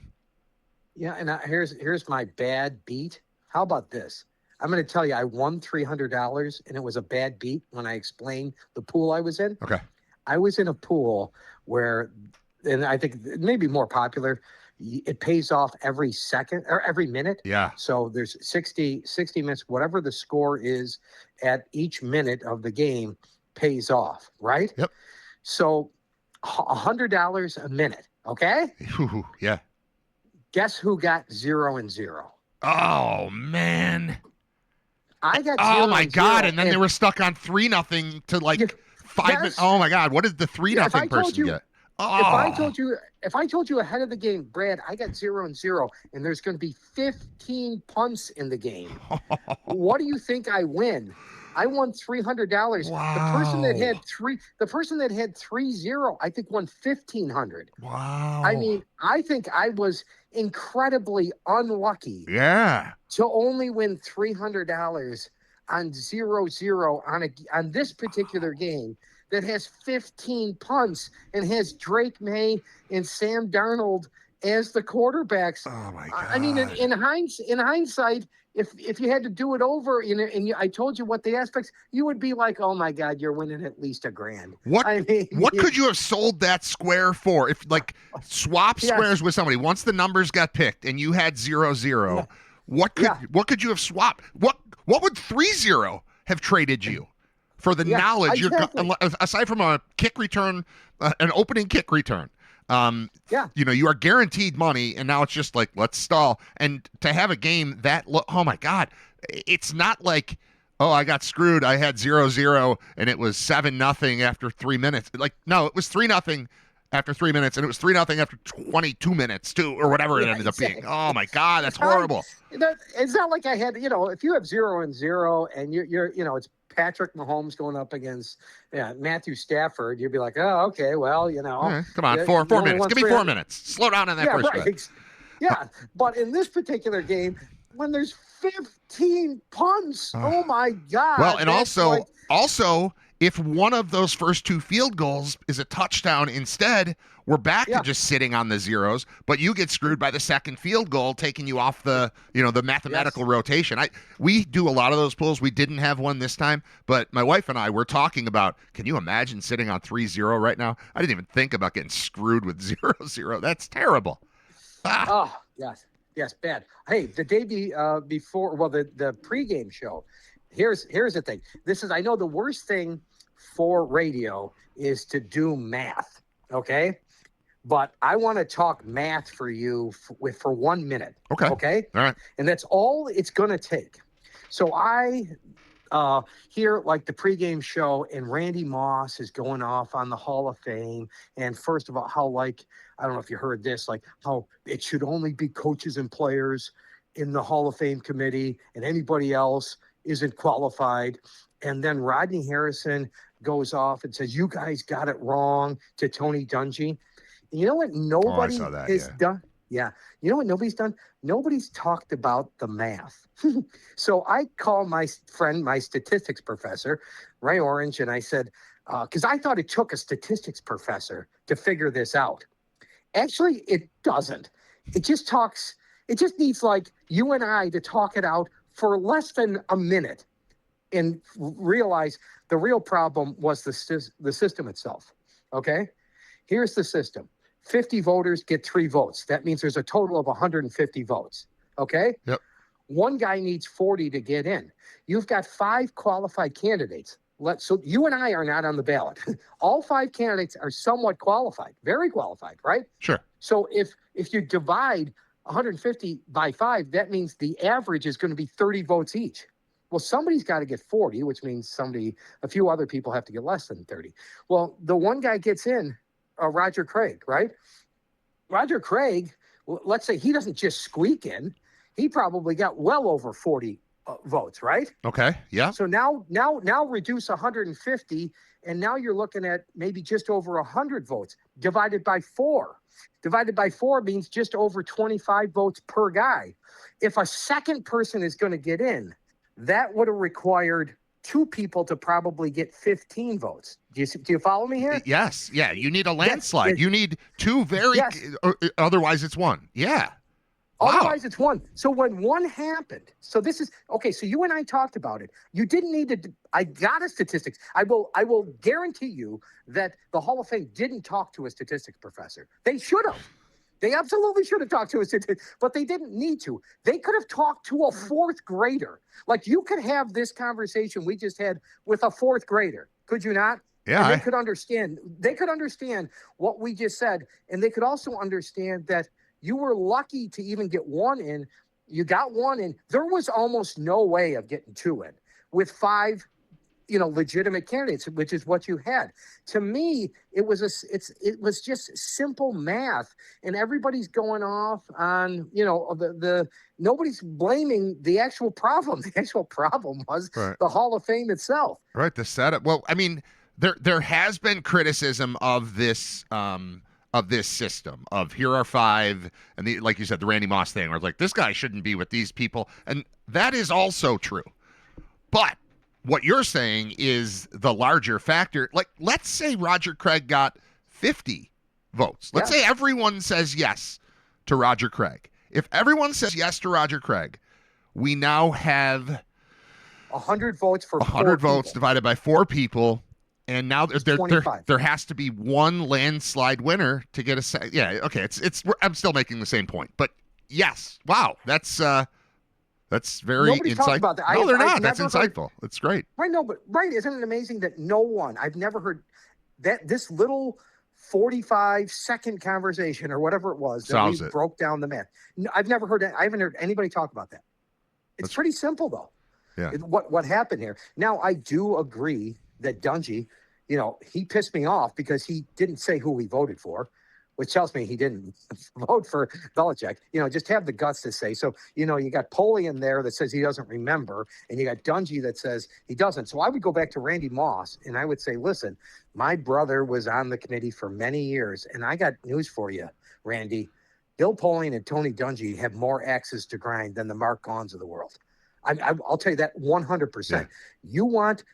Yeah, and here's my bad beat. How about this? I'm going to tell you, I won $300, and it was a bad beat when I explained the pool I was in. Okay. I was in a pool where, and I think it may be more popular, it pays off every second or every minute. Yeah. So there's 60 minutes, whatever the score is at each minute of the game pays off, right? Yep. So $100 a minute, okay? Ooh, yeah. Guess who got 0 and 0? Oh, man. I got 0 Oh, my and God. 0, And then they were stuck on 3-0 to like 5 minutes. Oh, my God. What did the 3-0 person get? Oh. If I told you ahead of the game, Brad, I got 0 and 0, and there's going to be 15 punts in the game. What do you think I win? I won $300. Wow. The person that had 3-0, I think won $1,500. Wow. I mean, I think I was incredibly unlucky. Yeah. To only win $300 on 0-0 on this particular game that has 15 punts and has Drake May and Sam Darnold as the quarterbacks. Oh my God. I mean, in hindsight, if you had to do it over, I told you what the aspects, you would be like, oh my God, you're winning at least $1,000. What could you have sold that square for? If like swap squares with somebody, once the numbers got picked and you had 0-0, Yeah. what could you have swapped? What would 3-0 have traded you for the knowledge exactly. aside from a kick return, an opening kick return? You are guaranteed money, and now it's just like, let's stall. And to have a game that oh my God, it's not like, oh, I got screwed, I had 0-0 and it was 7-0 after 3 minutes. Like, no, it was 3-0 after 3 minutes, and it was 3-0 after 22 minutes too, or whatever it ended up being. Oh my God, that's horrible. It's not like I had, if you have 0 and 0 and you're it's Patrick Mahomes going up against Matthew Stafford, you'd be like, oh, okay, well, Right, come on, four minutes. Give me 4 minutes. Slow down on that first drive. Yeah, but in this particular game, when there's 15 punts, oh my God. Well, and also, if one of those first 2 field goals is a touchdown instead, we're back to just sitting on the zeros, but you get screwed by the second field goal, taking you off the mathematical rotation. We do a lot of those pools. We didn't have one this time, but my wife and I were talking about, can you imagine sitting on 3-0 right now? I didn't even think about getting screwed with 0-0. That's terrible. Oh, yes, bad. Hey, the day before, the pregame show, here's the thing. I know the worst thing for radio is to do math, okay? But I want to talk math for you for 1 minute. Okay. Okay? All right. And that's all it's going to take. So I hear like the pregame show, and Randy Moss is going off on the Hall of Fame. And first of all, how I don't know if you heard this, like how it should only be coaches and players in the Hall of Fame committee and anybody else isn't qualified. And then Rodney Harrison goes off and says, you guys got it wrong to Tony Dungy. And you know what nobody has done? Yeah. You know what nobody's done? Nobody's talked about the math. So I call my friend, my statistics professor, Ray Orange, and I said, because I thought it took a statistics professor to figure this out. Actually, it doesn't. It just needs like you and I to talk it out for less than a minute and realize the real problem was the system itself. Okay? Here's the system. 50 voters get 3 votes. That means there's a total of 150 votes. Okay? Yep. One guy needs 40 to get in. You've got 5 qualified candidates. So you and I are not on the ballot. All 5 candidates are somewhat qualified, very qualified, right? Sure. So if you divide 150 by 5, that means the average is going to be 30 votes each. Well, somebody's got to get 40, which means a few other people have to get less than 30. Well, the one guy gets in, Roger Craig, right? Roger Craig, let's say he doesn't just squeak in. He probably got well over 40 votes, right? Okay. Yeah. So now reduce 150, and now you're looking at maybe just over 100 votes divided by 4. Divided by 4 means just over 25 votes per guy. If a second person is going to get in, that would have required 2 people to probably get 15 votes. Do you follow me here? Yes. Yeah. You need a landslide. Yes. You need 2 very. Yes. Otherwise, it's 1. Yeah. Wow. Otherwise, it's 1. So when 1 happened, so this is okay. So you and I talked about it. You didn't need to. I got a statistics. I will guarantee you that the Hall of Fame didn't talk to a statistics professor. They should have. They absolutely should have talked to a statistics, but they didn't need to. They could have talked to a 4th grader. Like you could have this conversation we just had with a 4th grader. Could you not? Yeah. And they could understand. They could understand what we just said, and they could also understand that. You were lucky to even get 1 in. You got 1 in. There was almost no way of getting 2 in with 5, legitimate candidates, which is what you had. To me, it was just simple math, and everybody's going off on the nobody's blaming the actual problem. The actual problem was the Hall of Fame itself. Right. The setup. Well, I mean, there has been criticism of this. Of this system of here are 5 and like you said, the Randy Moss thing where it's like this guy shouldn't be with these people. And that is also true. But what you're saying is the larger factor. Like, let's say Roger Craig got 50 votes. Let's say everyone says yes to Roger Craig. If everyone says yes to Roger Craig, we now have 100 votes for 100 votes people. Divided by 4 people. And now there has to be 1 landslide winner to get a yeah. Okay, I'm still making the same point, but yes, wow, that's very Nobody's talking insightful. about that. No, they're not. That's insightful. It's great. Right, no, but isn't it amazing that no one? I've never heard that this little 45-second conversation or whatever it was that we broke down the math. No, I've never heard that. I haven't heard anybody talk about that. It's pretty simple though. Yeah. What happened here? Now I do agree that Dungy, he pissed me off because he didn't say who he voted for, which tells me he didn't vote for Belichick. Just have the guts to say. So, you got Poley in there that says he doesn't remember, and you got Dungy that says he doesn't. So I would go back to Randy Moss, and I would say, listen, my brother was on the committee for many years, and I got news for you, Randy. Bill Polian and Tony Dungy have more axes to grind than the Mark Gauns of the world. I'll tell you that 100%. Yeah. You want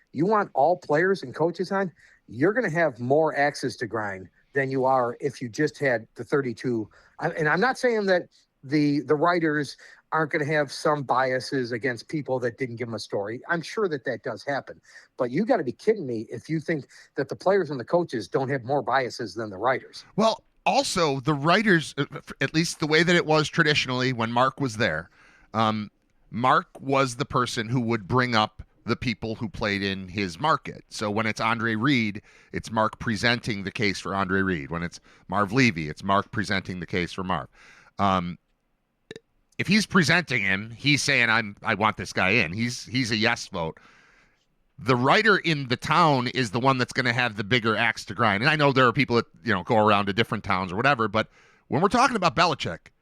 all players and coaches on, you're going to have more axes to grind than you are if you just had the 32. And I'm not saying that the writers aren't going to have some biases against people that didn't give them a story. I'm sure that does happen. But you got to be kidding me if you think that the players and the coaches don't have more biases than the writers. Well, also the writers, at least the way that it was traditionally when Mark was there, Mark was the person who would bring up the people who played in his market. So when it's Andre Reed, it's Mark presenting the case for Andre Reed. When it's Marv Levy, it's Mark presenting the case for Marv. If he's presenting him, he's saying, I want this guy in. He's a yes vote. The writer in the town is the one that's going to have the bigger axe to grind. And I know there are people that go around to different towns or whatever, but when we're talking about Belichick,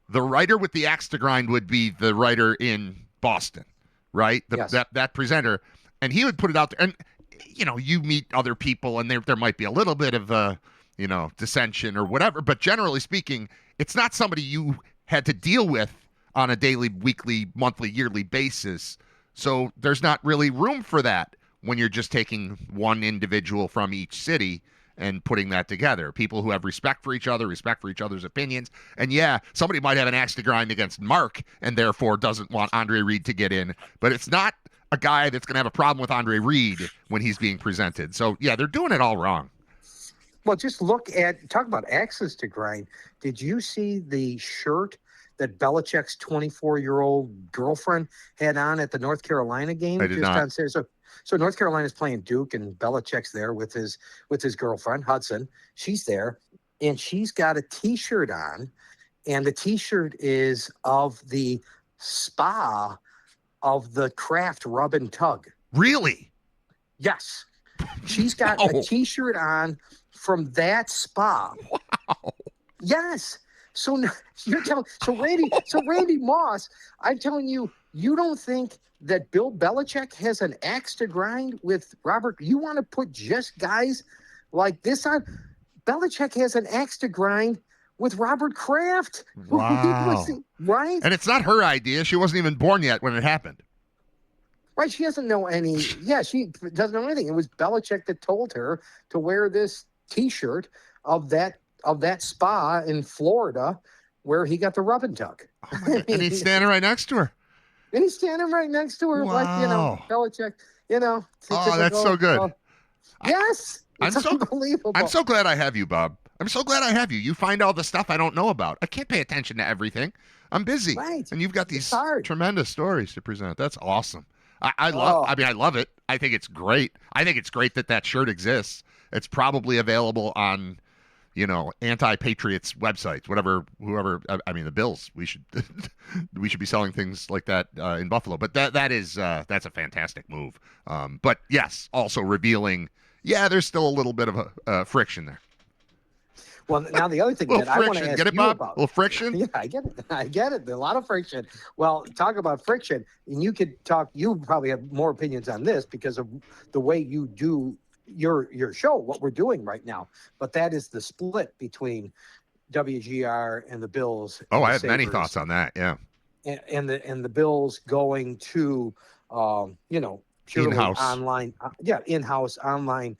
the writer with the axe to grind would be the writer in Boston, right? Yes. That presenter, and he would put it out there. And you meet other people, and there might be a little bit of dissension or whatever. But generally speaking, it's not somebody you had to deal with on a daily, weekly, monthly, yearly basis. So there's not really room for that when you're just taking one individual from each city and putting that together. People who have respect for each other, respect for each other's opinions. And yeah, somebody might have an axe to grind against Mark and therefore doesn't want Andre Reed to get in. But it's not a guy that's going to have a problem with Andre Reed when he's being presented. So yeah, they're doing it all wrong. Well, just talk about axes to grind. Did you see the shirt that Belichick's 24-year-old girlfriend had on at the North Carolina game? I did not. Downstairs. So North Carolina's playing Duke, and Belichick's there with his girlfriend, Hudson. She's there, and she's got a T-shirt on, and the T-shirt is of the spa of the Kraft Rub and Tug. Really? Yes. She's got a T-shirt on from that spa. Wow. Yes. So you're telling Randy Moss, I'm telling you, you don't think that Bill Belichick has an axe to grind with Robert? You want to put just guys like this on? Belichick has an axe to grind with Robert Kraft. Wow. Right? And it's not her idea. She wasn't even born yet when it happened. Right. She doesn't know any. Yeah, she doesn't know anything. It was Belichick that told her to wear this T-shirt of that spa in Florida where he got the rub and tuck. Oh, and he's standing right next to her. And he's standing right next to her, like, Belichick, Oh, that's so good. Yes. It's unbelievable. I'm so glad I have you, Bob. I'm so glad I have you. You find all the stuff I don't know about. I can't pay attention to everything. I'm busy. Right. And you've got these tremendous stories to present. That's awesome. I love it. I think it's great. I think it's great that shirt exists. It's probably available on, anti-patriots websites, whoever. I mean, the Bills. We should be selling things like that in Buffalo. But that's a fantastic move. But yes, also revealing. Yeah, there's still a little bit of a friction there. Well, now the other thing that I want to ask you about. A little friction? Yeah, I get it. A lot of friction. Well, talk about friction, and you probably have more opinions on this because of the way you do your show, what we're doing right now. But that is the split between WGR and the Bills. Oh, I have many thoughts on that, yeah. And the Bills going to, in-house online, in-house online,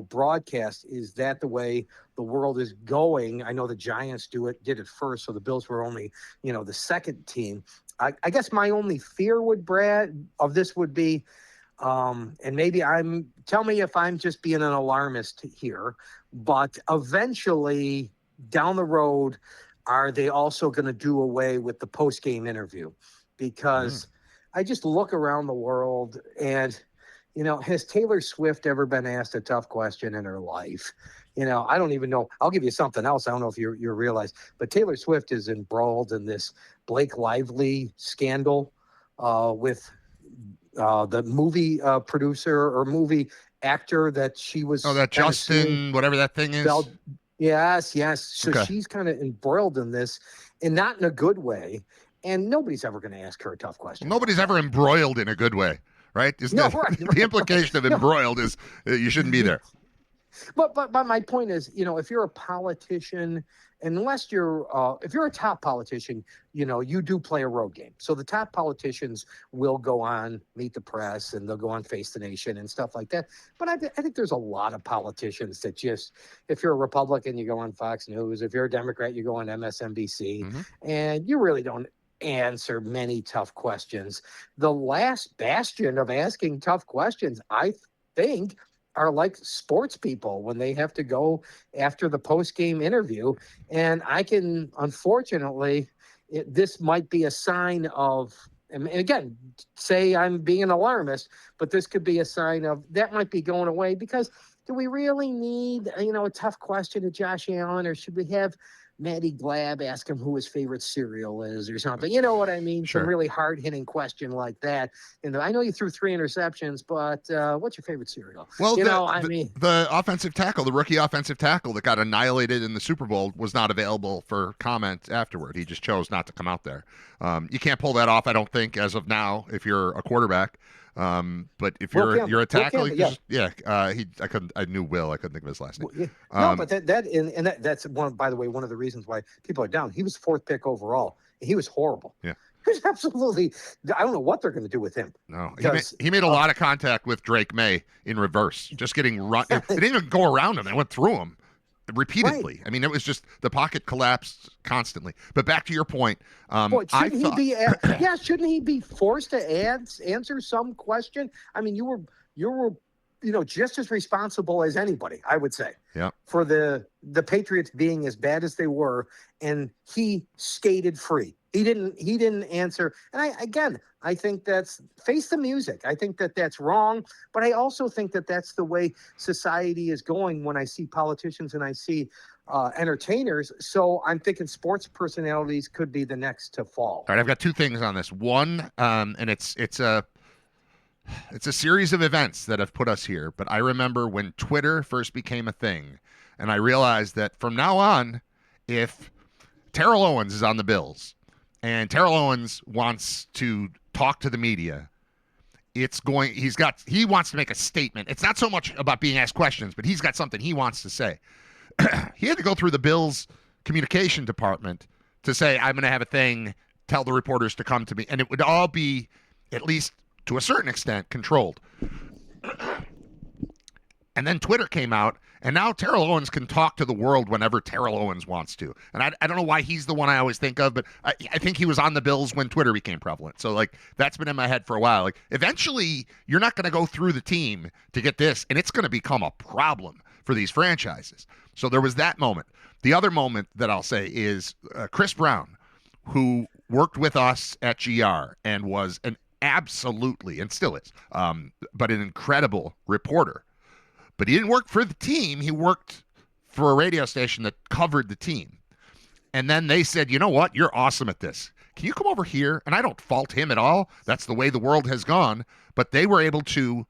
broadcast. Is that the way the world is going? I know the Giants did it first, so the Bills were only, the second team. I guess my only fear would be, and maybe tell me if I'm just being an alarmist here, but eventually down the road, are they also going to do away with the post-game interview? Because I just look around the world and, has Taylor Swift ever been asked a tough question in her life? I don't even know. I'll give you something else. I don't know if you realize, but Taylor Swift is embroiled in this Blake Lively scandal with the movie producer or movie actor that she was. Oh, that Justin, whatever that thing is. Yes. So okay. She's kind of embroiled in this, and not in a good way. And nobody's ever going to ask her a tough question. Nobody's ever embroiled in a good way, right? The implication of embroiled is you shouldn't be there. But my point is, if you're a politician, unless if you're a top politician, you do play a road game. So the top politicians will go on Meet the Press and they'll go on Face the Nation and stuff like that. But I think there's a lot of politicians that just, if you're a Republican, you go on Fox News. If you're a Democrat, you go on MSNBC, and you really don't answer many tough questions. The last bastion of asking tough questions, I think, are like sports people when they have to go after the post-game interview. And I can, unfortunately, this might be a sign of, and again, say I'm being an alarmist, but this could be a sign of that might be going away, because do we really need, a tough question to Josh Allen, or should we have Maddie Glab ask him who his favorite cereal is or something? You know what I mean? Sure. Some really hard-hitting question like that. And I know you threw 3 interceptions, but what's your favorite cereal? Well, the offensive tackle, the rookie offensive tackle that got annihilated in the Super Bowl was not available for comment afterward. He just chose not to come out there. You can't pull that off, I don't think, as of now, if you're a quarterback. But if you're a tackle, I knew Will. I couldn't think of his last name. But that's one. By the way, one of the reasons why people are down. He was 4th pick overall. He was horrible. Yeah, he was absolutely. I don't know what they're going to do with him. No, he made a lot of contact with Drake May in reverse, just getting run. It didn't even go around him; it went through him repeatedly. Right. I mean, it was just the pocket collapsed constantly. But back to your point, shouldn't he be forced to answer some question? I mean, you were just as responsible as anybody, I would say. Yeah. For the Patriots being as bad as they were, and he skated free. He didn't answer. And I think that's face the music. I think that's wrong, but I also think that's the way society is going when I see politicians and I see entertainers. So I'm thinking sports personalities could be the next to fall. All right, I've got 2 things on this. One, and it's a series of events that have put us here, but I remember when Twitter first became a thing, and I realized that from now on, if Terrell Owens is on the Bills, and Terrell Owens wants to talk to the media. He wants to make a statement. It's not so much about being asked questions, but he's got something he wants to say. He had to go through the Bills communication department to say, I'm going to have a thing, tell the reporters to come to me. And it would all be, at least to a certain extent, controlled. And then Twitter came out, and now Terrell Owens can talk to the world whenever Terrell Owens wants to. And I don't know why he's the one I always think of, but I think he was on the Bills when Twitter became prevalent. So, like, that's been in my head for a while. Like, eventually, you're not going to go through the team to get this, and it's going to become a problem for these franchises. So there was that moment. The other moment that I'll say is Chris Brown, who worked with us at GR and was an absolutely, and still is, but an incredible reporter. But he didn't work for the team. He worked for a radio station that covered the team. And then they said, you know what? You're awesome at this. Can you come over here? And I don't fault him at all. That's the way the world has gone. But they were able to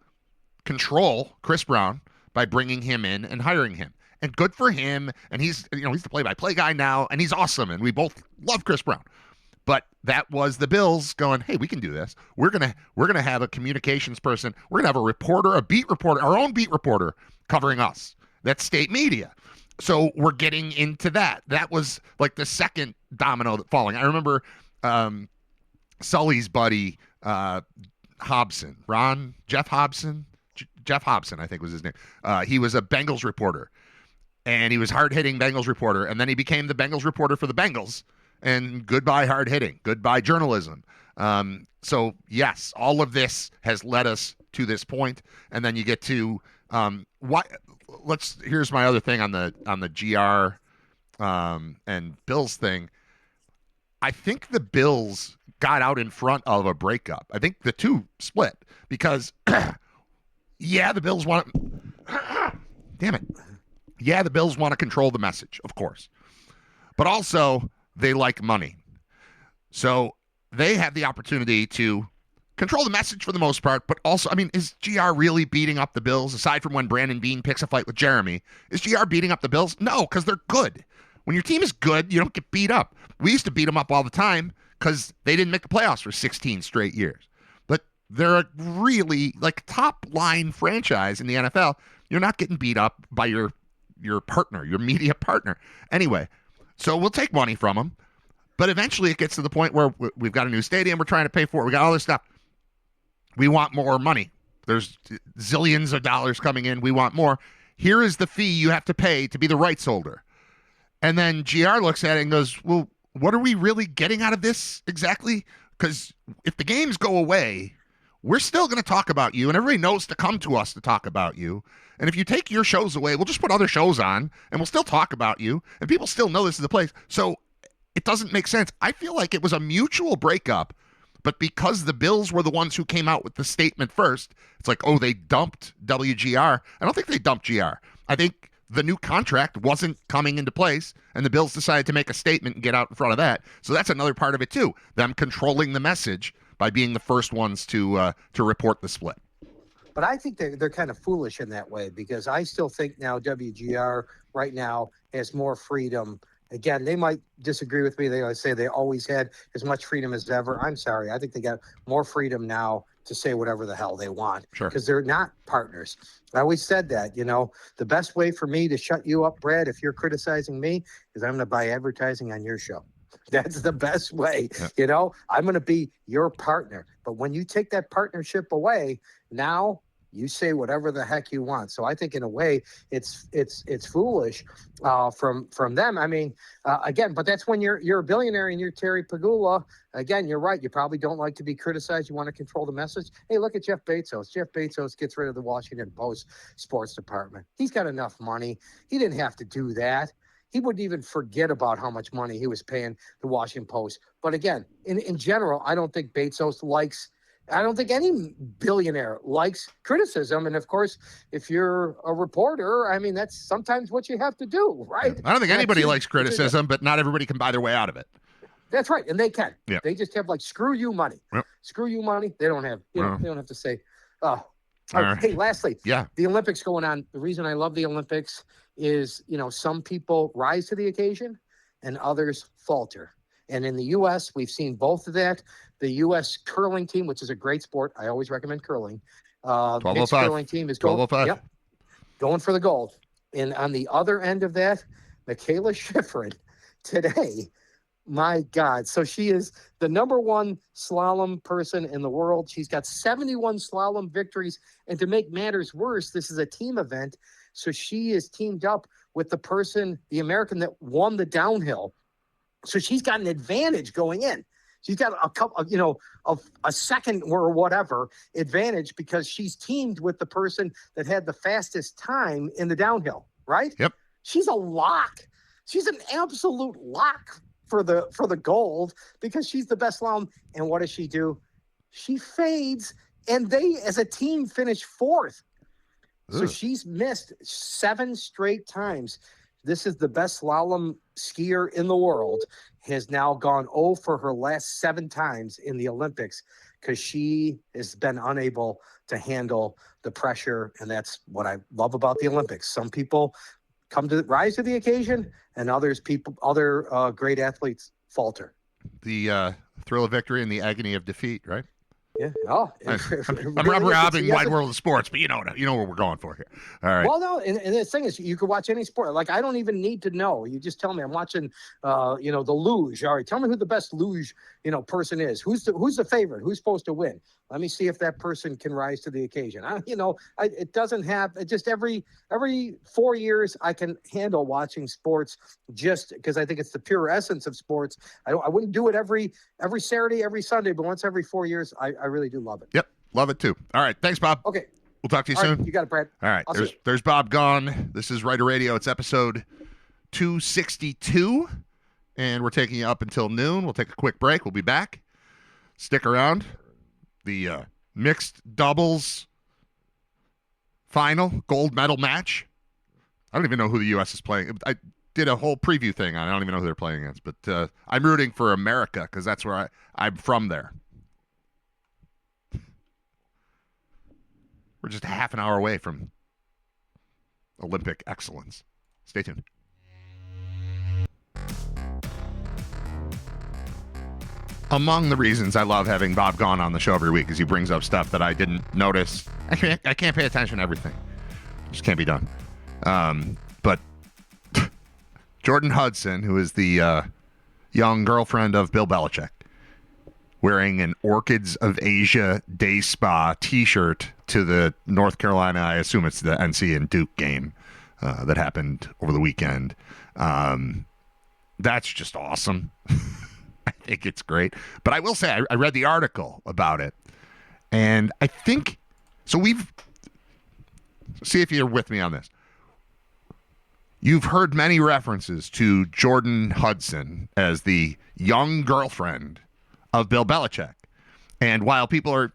control Chris Brown by bringing him in and hiring him. And good for him. And he's the play-by-play guy now, and he's awesome. And we both love Chris Brown. But that was the Bills going, hey, we can do this. We're gonna have a communications person. We're gonna have a reporter, a beat reporter, our own beat reporter covering us. That's state media. So we're getting into that. That was like the second domino that falling. I remember Sully's buddy Hobson, Jeff Hobson, I think was his name. He was a Bengals reporter, and he was hard-hitting Bengals reporter, and then he became the Bengals reporter for the Bengals. And goodbye hard hitting, goodbye journalism. So yes, all of this has led us to this point. And then you get to here's my other thing on the GR and Bills thing. I think the Bills got out in front of a breakup. I think the two split because yeah, the Bills want damn it. Yeah, the Bills want to control the message, of course. But also they like money. So they have the opportunity to control the message for the most part, but also, I mean, is GR really beating up the Bills? Aside from when Brandon Beane picks a fight with Jeremy, is GR beating up the Bills? No, because they're good. When your team is good, you don't get beat up. We used to beat them up all the time because they didn't make the playoffs for 16 straight years. But they're a really, like, top-line franchise in the NFL. You're not getting beat up by your partner, your media partner. Anyway, so we'll take money from them, but eventually it gets to the point where we've got a new stadium we're trying to pay for. We got all this stuff. We want more money. There's zillions of dollars coming in. We want more. Here is the fee you have to pay to be the rights holder. And then GR looks at it and goes, well, what are we really getting out of this exactly? Because if the games go away, we're still going to talk about you, and everybody knows to come to us to talk about you. And if you take your shows away, we'll just put other shows on, and we'll still talk about you, and people still know this is the place. So it doesn't make sense. I feel like it was a mutual breakup, but because the Bills were the ones who came out with the statement first, it's like, oh, they dumped WGR. I don't think they dumped GR. I think the new contract wasn't coming into place, and the Bills decided to make a statement and get out in front of that. So that's another part of it, too, them controlling the message by being the first ones to report the split. But I think they're kind of foolish in that way, because I still think now WGR right now has more freedom. Again, they might disagree with me. They might say they always had as much freedom as ever. I'm sorry. I think they got more freedom now to say whatever the hell they want, because they're not partners. I always said that, the best way for me to shut you up, Brad, if you're criticizing me, is I'm going to buy advertising on your show. That's the best way. Yeah. I'm going to be your partner. But when you take that partnership away, now you say whatever the heck you want. So I think in a way it's foolish from them. I mean, again, but that's when you're a billionaire and you're Terry Pagula. Again, you're right. You probably don't like to be criticized. You want to control the message. Hey, look at Jeff Bezos. Jeff Bezos gets rid of the Washington Post sports department. He's got enough money. He didn't have to do that. He wouldn't even forget about how much money he was paying the Washington Post. But again, in general, I don't think Bezos I don't think any billionaire likes criticism. And of course, if you're a reporter, I mean, that's sometimes what you have to do, right? I don't think anybody likes criticism, but not everybody can buy their way out of it. That's right. And they can. Yeah. They just have screw you money. Yep. Screw you money. They don't have, they don't have to say, oh. Right. Hey, lastly, the Olympics going on. The reason I love the Olympics is, some people rise to the occasion and others falter. And in the U.S., we've seen both of that. The U.S. curling team, which is a great sport, I always recommend curling. Mixed curling team is going, yep, going for the gold. And on the other end of that, Michaela Schifrin today, my God. So she is the number one slalom person in the world. She's got 71 slalom victories. And to make matters worse, this is a team event. So she is teamed up with the American that won the downhill. So she's got an advantage going in. She's got a couple, a second or whatever advantage because she's teamed with the person that had the fastest time in the downhill, right? Yep. She's a lock. She's an absolute lock for the gold because she's the best slalom. And what does she do? She fades, and they, as a team, finish fourth. So she's missed 7 straight times. This is the best slalom skier in the world, has now gone 0 for her last 7 times in the Olympics because she has been unable to handle the pressure. And that's what I love about the Olympics. Some people rise to the occasion, and other great athletes falter. The thrill of victory and the agony of defeat, right? Yeah. Oh, I'm robbing Wide World of Sports, but you know what we're going for here. All right. Well, no, and the thing is, you could watch any sport. Like, I don't even need to know. You just tell me. I'm watching, the luge. All right, tell me who the best luge, person is. Who's the favorite? Who's supposed to win? Let me see if that person can rise to the occasion. It doesn't have. It just every 4 years I can handle watching sports just because I think it's the pure essence of sports. I wouldn't do it every Saturday, every Sunday, but once every 4 years, I really do love it. Yep, love it too. All right, thanks, Bob. Okay. We'll talk to you All soon. Right, you got it, Brad. All right, there's Bob gone. This is Riter Radio. It's episode 262, and we're taking you up until noon. We'll take a quick break. We'll be back. Stick around. The mixed doubles final gold medal match. I don't even know who the U.S. is playing. I did a whole preview thing on it. I don't even know who they're playing against, but I'm rooting for America because that's where I'm from there. We're just a half an hour away from Olympic excellence. Stay tuned. Among the reasons I love having Bob Gone on the show every week is he brings up stuff that I didn't notice. I can't pay attention to everything. It just can't be done. But Jordan Hudson, who is the young girlfriend of Bill Belichick, wearing an Orchids of Asia Day Spa T-shirt to the North Carolina, I assume it's the NC and Duke game that happened over the weekend. That's just awesome. I think it's great. But I will say, I read the article about it, and I think, see if you're with me on this. You've heard many references to Jordan Hudson as the young girlfriend of Bill Belichick. And while people are,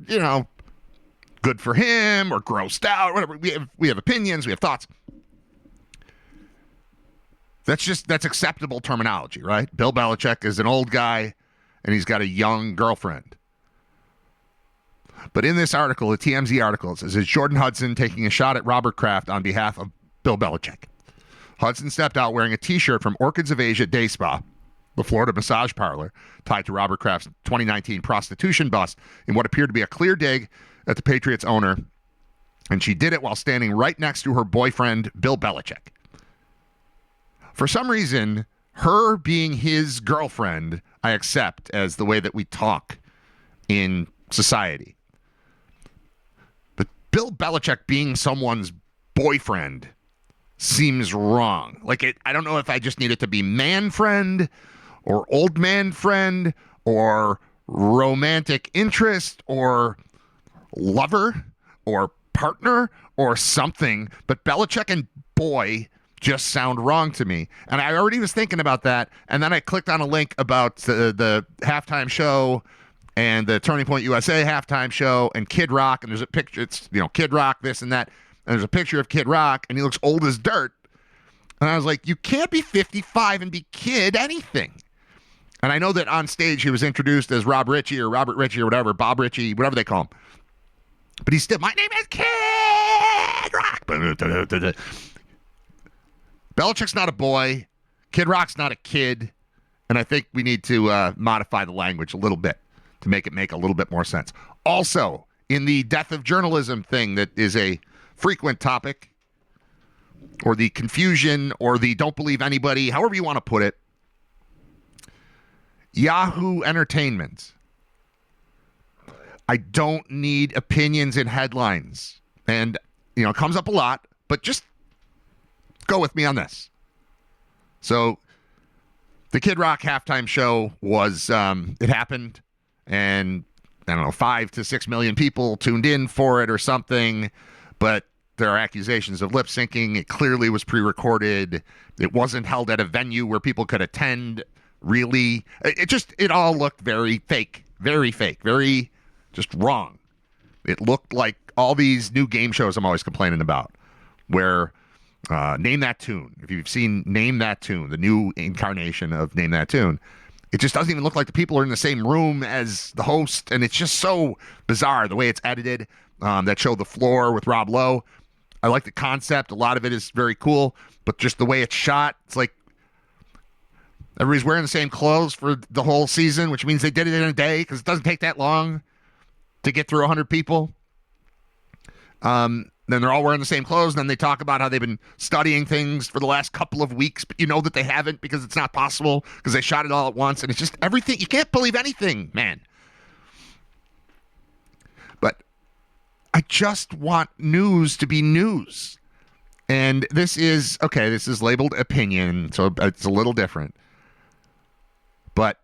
good for him or grossed out, whatever, we have opinions, we have thoughts. That's acceptable terminology, right? Bill Belichick is an old guy and he's got a young girlfriend. But in this article, the TMZ article, it says, is Jordan Hudson taking a shot at Robert Kraft on behalf of Bill Belichick? Hudson stepped out wearing a T-shirt from Orchids of Asia Day Spa, the Florida massage parlor, tied to Robert Kraft's 2019 prostitution bust in what appeared to be a clear dig at the Patriots owner. And she did it while standing right next to her boyfriend, Bill Belichick. For some reason, her being his girlfriend, I accept as the way that we talk in society. But Bill Belichick being someone's boyfriend seems wrong. I don't know if I just need it to be man friend or old man friend or romantic interest or lover or partner or something, but Belichick and boy just sound wrong to me. And I already was thinking about that, and then I clicked on a link about the halftime show and the Turning Point USA halftime show and Kid Rock, and there's a picture, it's, Kid Rock, this and that, and there's a picture of Kid Rock, and he looks old as dirt. And I was like, you can't be 55 and be Kid anything. And I know that on stage he was introduced as Rob Ritchie or Robert Ritchie or whatever, Bob Ritchie, whatever they call him. But he's still, my name is Kid Rock. Belichick's not a boy. Kid Rock's not a kid, and I think we need to modify the language a little bit to make it make a little bit more sense. Also, in the death of journalism thing that is a frequent topic, or the confusion, or the don't believe anybody, however you want to put it, Yahoo Entertainment. I don't need opinions in headlines. And, it comes up a lot, but just go with me on this. So, the Kid Rock halftime show was, it happened, and, 5 to 6 million people tuned in for it or something, but there are accusations of lip syncing. It clearly was pre-recorded. It wasn't held at a venue where people could attend, really. It all looked very fake, very just wrong. It looked like all these new game shows I'm always complaining about, where Name That Tune. If you've seen Name That Tune, the new incarnation of Name That Tune, it just doesn't even look like the people are in the same room as the host, and it's just so bizarre the way it's edited. That show The Floor with Rob Lowe, I like the concept. A lot of it is very cool, but just the way it's shot, it's like everybody's wearing the same clothes for the whole season, which means they did it in a day because it doesn't take that long to get through 100 people. Then they're all wearing the same clothes, and then they talk about how they've been studying things for the last couple of weeks, but you know that they haven't because it's not possible because they shot it all at once, and it's just everything. You can't believe anything, man. But I just want news to be news. And this is labeled opinion, so it's a little different. But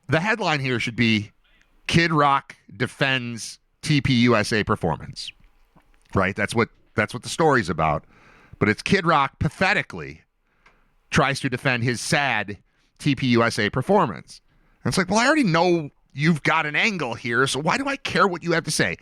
the headline here should be Kid Rock defends TPUSA performance. Right? That's what the story's about. But it's Kid Rock pathetically tries to defend his sad TPUSA performance. And it's like, well, I already know you've got an angle here, so why do I care what you have to say?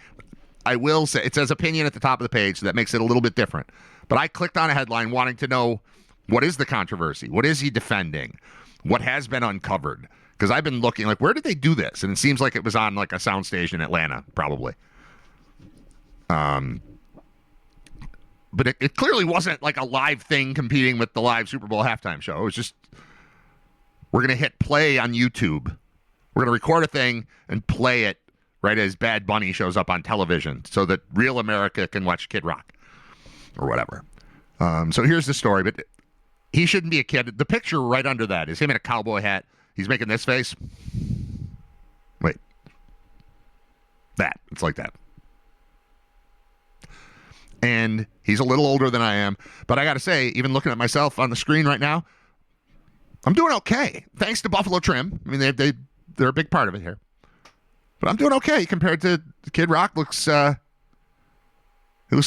I will say, it says opinion at the top of the page, so that makes it a little bit different. But I clicked on a headline wanting to know, what is the controversy? What is he defending? What has been uncovered? Because I've been looking, like, where did they do this? And it seems like it was on, like, a soundstage in Atlanta, probably. But it clearly wasn't, like, a live thing competing with the live Super Bowl halftime show. It was just, we're going to hit play on YouTube. We're going to record a thing and play it right as Bad Bunny shows up on television so that real America can watch Kid Rock or whatever. So here's the story, but he shouldn't be a kid. The picture right under that is him in a cowboy hat. He's making this face. Wait. That. It's like that. And he's a little older than I am, but I got to say, even looking at myself on the screen right now, I'm doing okay. Thanks to Buffalo Trim. I mean, they're a big part of it here. But I'm doing okay compared to Kid Rock. He looks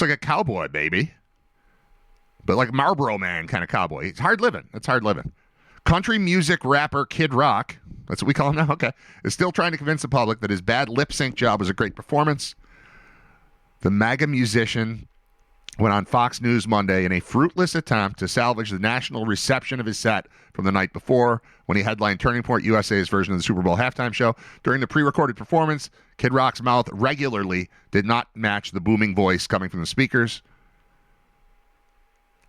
like a cowboy, baby. But like Marlboro Man kind of cowboy. It's hard living. It's hard living. Country music rapper Kid Rock, that's what we call him now, okay, is still trying to convince the public that his bad lip sync job was a great performance. The MAGA musician went on Fox News Monday in a fruitless attempt to salvage the national reception of his set from the night before when he headlined Turning Point USA's version of the Super Bowl halftime show. During the pre-recorded performance, Kid Rock's mouth regularly did not match the booming voice coming from the speakers.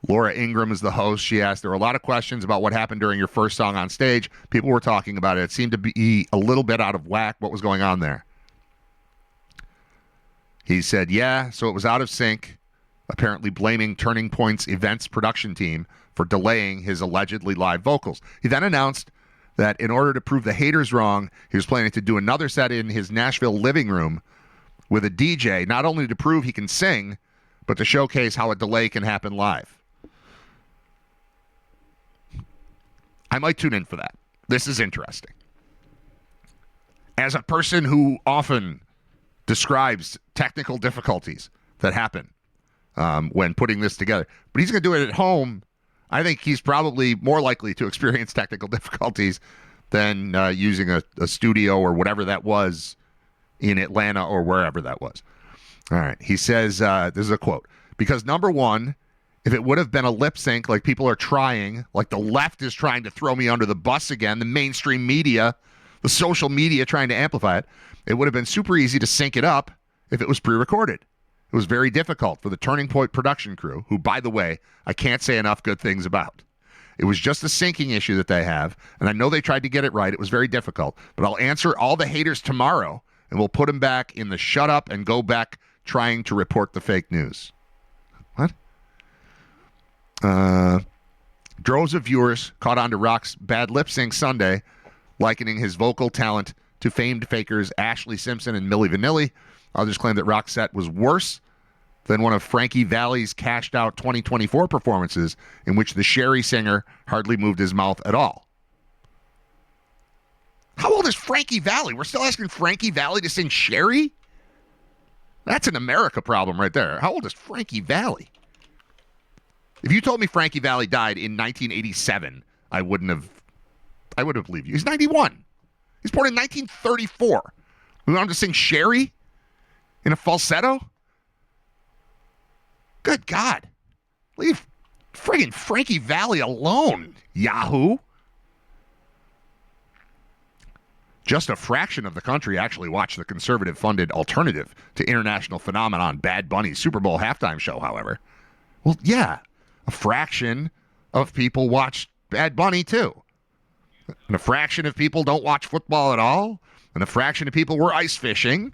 Laura Ingram is the host. She asked, there were a lot of questions about what happened during your first song on stage. People were talking about it. It seemed to be a little bit out of whack. What was going on there? He said, yeah, so it was out of sync, apparently blaming Turning Point's events production team for delaying his allegedly live vocals. He then announced that in order to prove the haters wrong, he was planning to do another set in his Nashville living room with a DJ, not only to prove he can sing, but to showcase how a delay can happen live. I might tune in for that. This is interesting. As a person who often describes technical difficulties that happen when putting this together, but he's going to do it at home, I think he's probably more likely to experience technical difficulties than using a studio or whatever that was in Atlanta or wherever that was. All right. He says, this is a quote, because number one, if it would have been a lip sync like people are trying, like the left is trying to throw me under the bus again, the mainstream media, the social media trying to amplify it, it would have been super easy to sync it up if it was pre-recorded. It was very difficult for the Turning Point production crew, who, by the way, I can't say enough good things about. It was just a syncing issue that they have, and I know they tried to get it right. It was very difficult, but I'll answer all the haters tomorrow, and we'll put them back in the shut up and go back trying to report the fake news. What? Droves of viewers caught on to Rock's bad lip sync Sunday, likening his vocal talent to famed fakers Ashley Simpson and Milli Vanilli. Others claim that Rock's set was worse than one of Frankie Valli's cashed-out 2024 performances, in which the Sherry singer hardly moved his mouth at all. How old is Frankie Valli? We're still asking Frankie Valli to sing Sherry? That's an America problem right there. How old is Frankie Valli? If you told me Frankie Valli died in 1987, I would have believed you. He's 91. He's born in 1934. We want him to sing Sherry in a falsetto? Good God. Leave friggin' Frankie Valli alone, Yahoo. Just a fraction of the country actually watched the conservative-funded alternative to international phenomenon Bad Bunny's Super Bowl halftime show, however. Well, yeah, a fraction of people watched Bad Bunny, too. And a fraction of people don't watch football at all. And a fraction of people were ice fishing.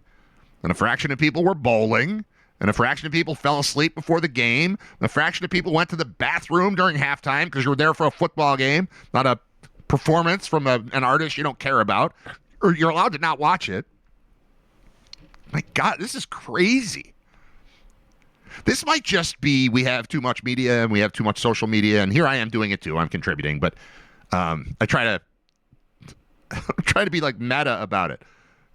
And a fraction of people were bowling. And a fraction of people fell asleep before the game. And a fraction of people went to the bathroom during halftime because you were there for a football game, not a performance from an artist you don't care about. Or you're allowed to not watch it. My God, this is crazy. This might just be we have too much media and we have too much social media, and here I am doing it too. I'm contributing, but I try to be like meta about it.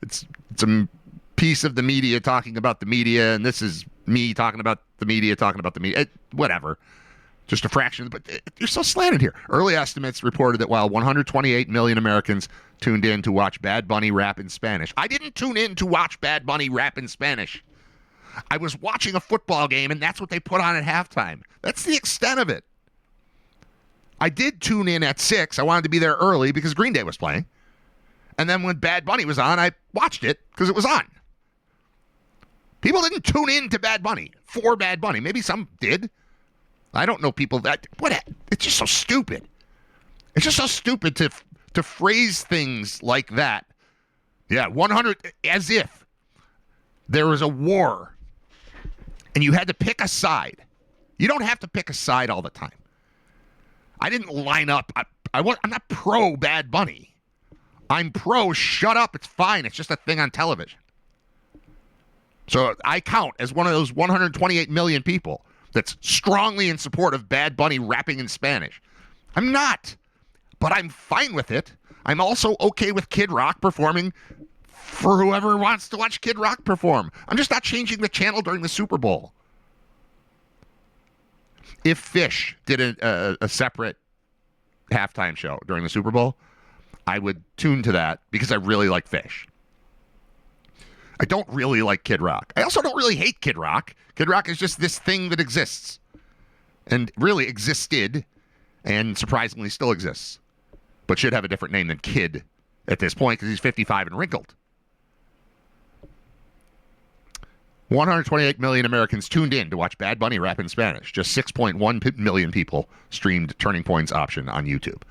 It's a piece of the media talking about the media, and this is me talking about the media talking about the media. Whatever. Just a fraction, but you're so slanted here. Early estimates reported that while 128 million Americans tuned in to watch Bad Bunny rap in Spanish. I didn't tune in to watch Bad Bunny rap in Spanish. I was watching a football game, and that's what they put on at halftime. That's the extent of it. I did tune in at 6. I wanted to be there early because Green Day was playing. And then when Bad Bunny was on, I watched it because it was on. People didn't tune in to Bad Bunny for Bad Bunny. Maybe some did. I don't know people that... It's just so stupid. It's just so stupid to phrase things like that. Yeah, 100... As if there was a war and you had to pick a side. You don't have to pick a side all the time. I didn't line up. I'm not pro Bad Bunny. I'm pro shut up. It's fine. It's just a thing on television. So I count as one of those 128 million people that's strongly in support of Bad Bunny rapping in Spanish. I'm not, but I'm fine with it. I'm also okay with Kid Rock performing for whoever wants to watch Kid Rock perform. I'm just not changing the channel during the Super Bowl. If Fish did a separate halftime show during the Super Bowl, I would tune to that because I really like Fish. I don't really like Kid Rock. I also don't really hate Kid Rock. Kid Rock is just this thing that exists and really existed and surprisingly still exists, but should have a different name than Kid at this point because he's 55 and wrinkled. 128 million Americans tuned in to watch Bad Bunny rap in Spanish. Just 6.1 million people streamed Turning Point's option on YouTube.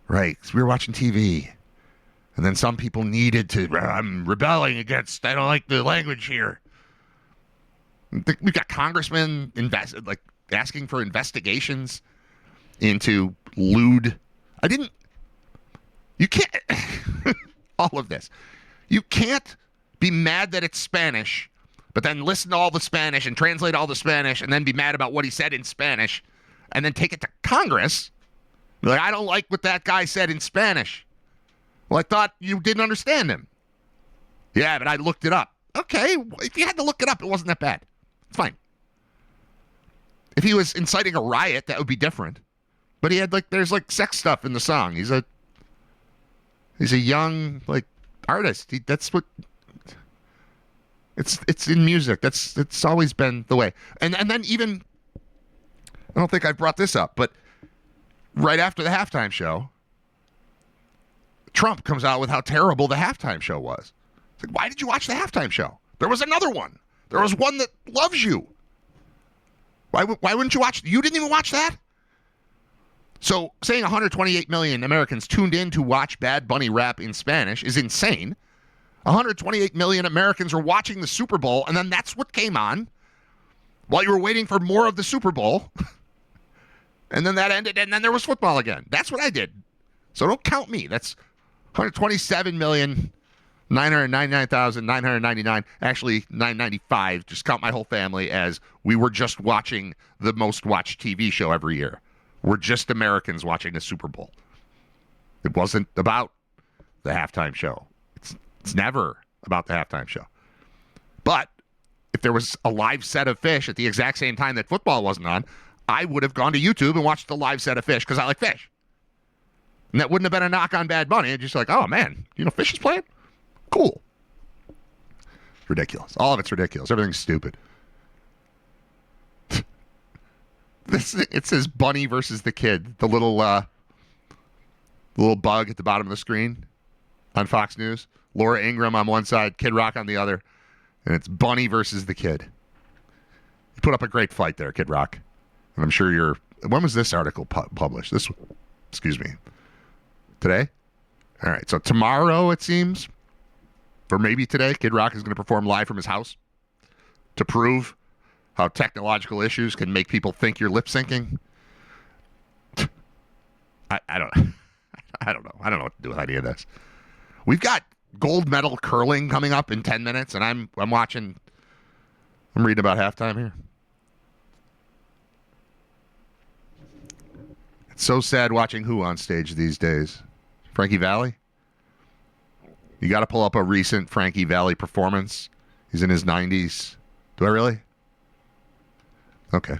Right, because we were watching TV. And then some people needed to, I'm rebelling against, I don't like the language here. We've got congressmen asking for investigations into lewd. You can't, all of this. You can't be mad that it's Spanish, but then listen to all the Spanish and translate all the Spanish and then be mad about what he said in Spanish and then take it to Congress. Be like, I don't like what that guy said in Spanish. Well, I thought you didn't understand him. Yeah, but I looked it up. Okay, if you had to look it up, it wasn't that bad. It's fine. If he was inciting a riot, that would be different. But he had there's sex stuff in the song. He's a young artist. That's what it's in music. It's always been the way. And then even I don't think I've brought this up, but right after the halftime show, Trump comes out with how terrible the halftime show was. It's like, why did you watch the halftime show? There was another one. There was one that loves you. Why wouldn't you watch? You didn't even watch that? So saying 128 million Americans tuned in to watch Bad Bunny rap in Spanish is insane. 128 million Americans were watching the Super Bowl, and then that's what came on while you were waiting for more of the Super Bowl. And then that ended, and then there was football again. That's what I did. So don't count me. That's 127,999,999. Actually, 995. Just count my whole family as we were just watching the most watched TV show every year. We're just Americans watching the Super Bowl. It wasn't about the halftime show. It's never about the halftime show. But if there was a live set of Fish at the exact same time that football wasn't on, I would have gone to YouTube and watched the live set of Fish because I like Fish. And that wouldn't have been a knock on Bad Bunny. It's just like, oh, man, Fish is playing? Cool. Ridiculous. All of it's ridiculous. Everything's stupid. It says Bunny versus the Kid, the little bug at the bottom of the screen on Fox News. Laura Ingraham on one side, Kid Rock on the other, and it's Bunny versus the Kid. You put up a great fight there, Kid Rock. And I'm sure when was this article published? Excuse me. Today? All right, so tomorrow, it seems, or maybe today, Kid Rock is going to perform live from his house to prove how technological issues can make people think you're lip syncing. I don't know. I don't know what to do with any of this. We've got gold medal curling coming up in 10 minutes, and I'm reading about halftime here. It's so sad watching who on stage these days. Frankie Valli? You got to pull up a recent Frankie Valli performance. He's in his 90s. Do I really? Okay.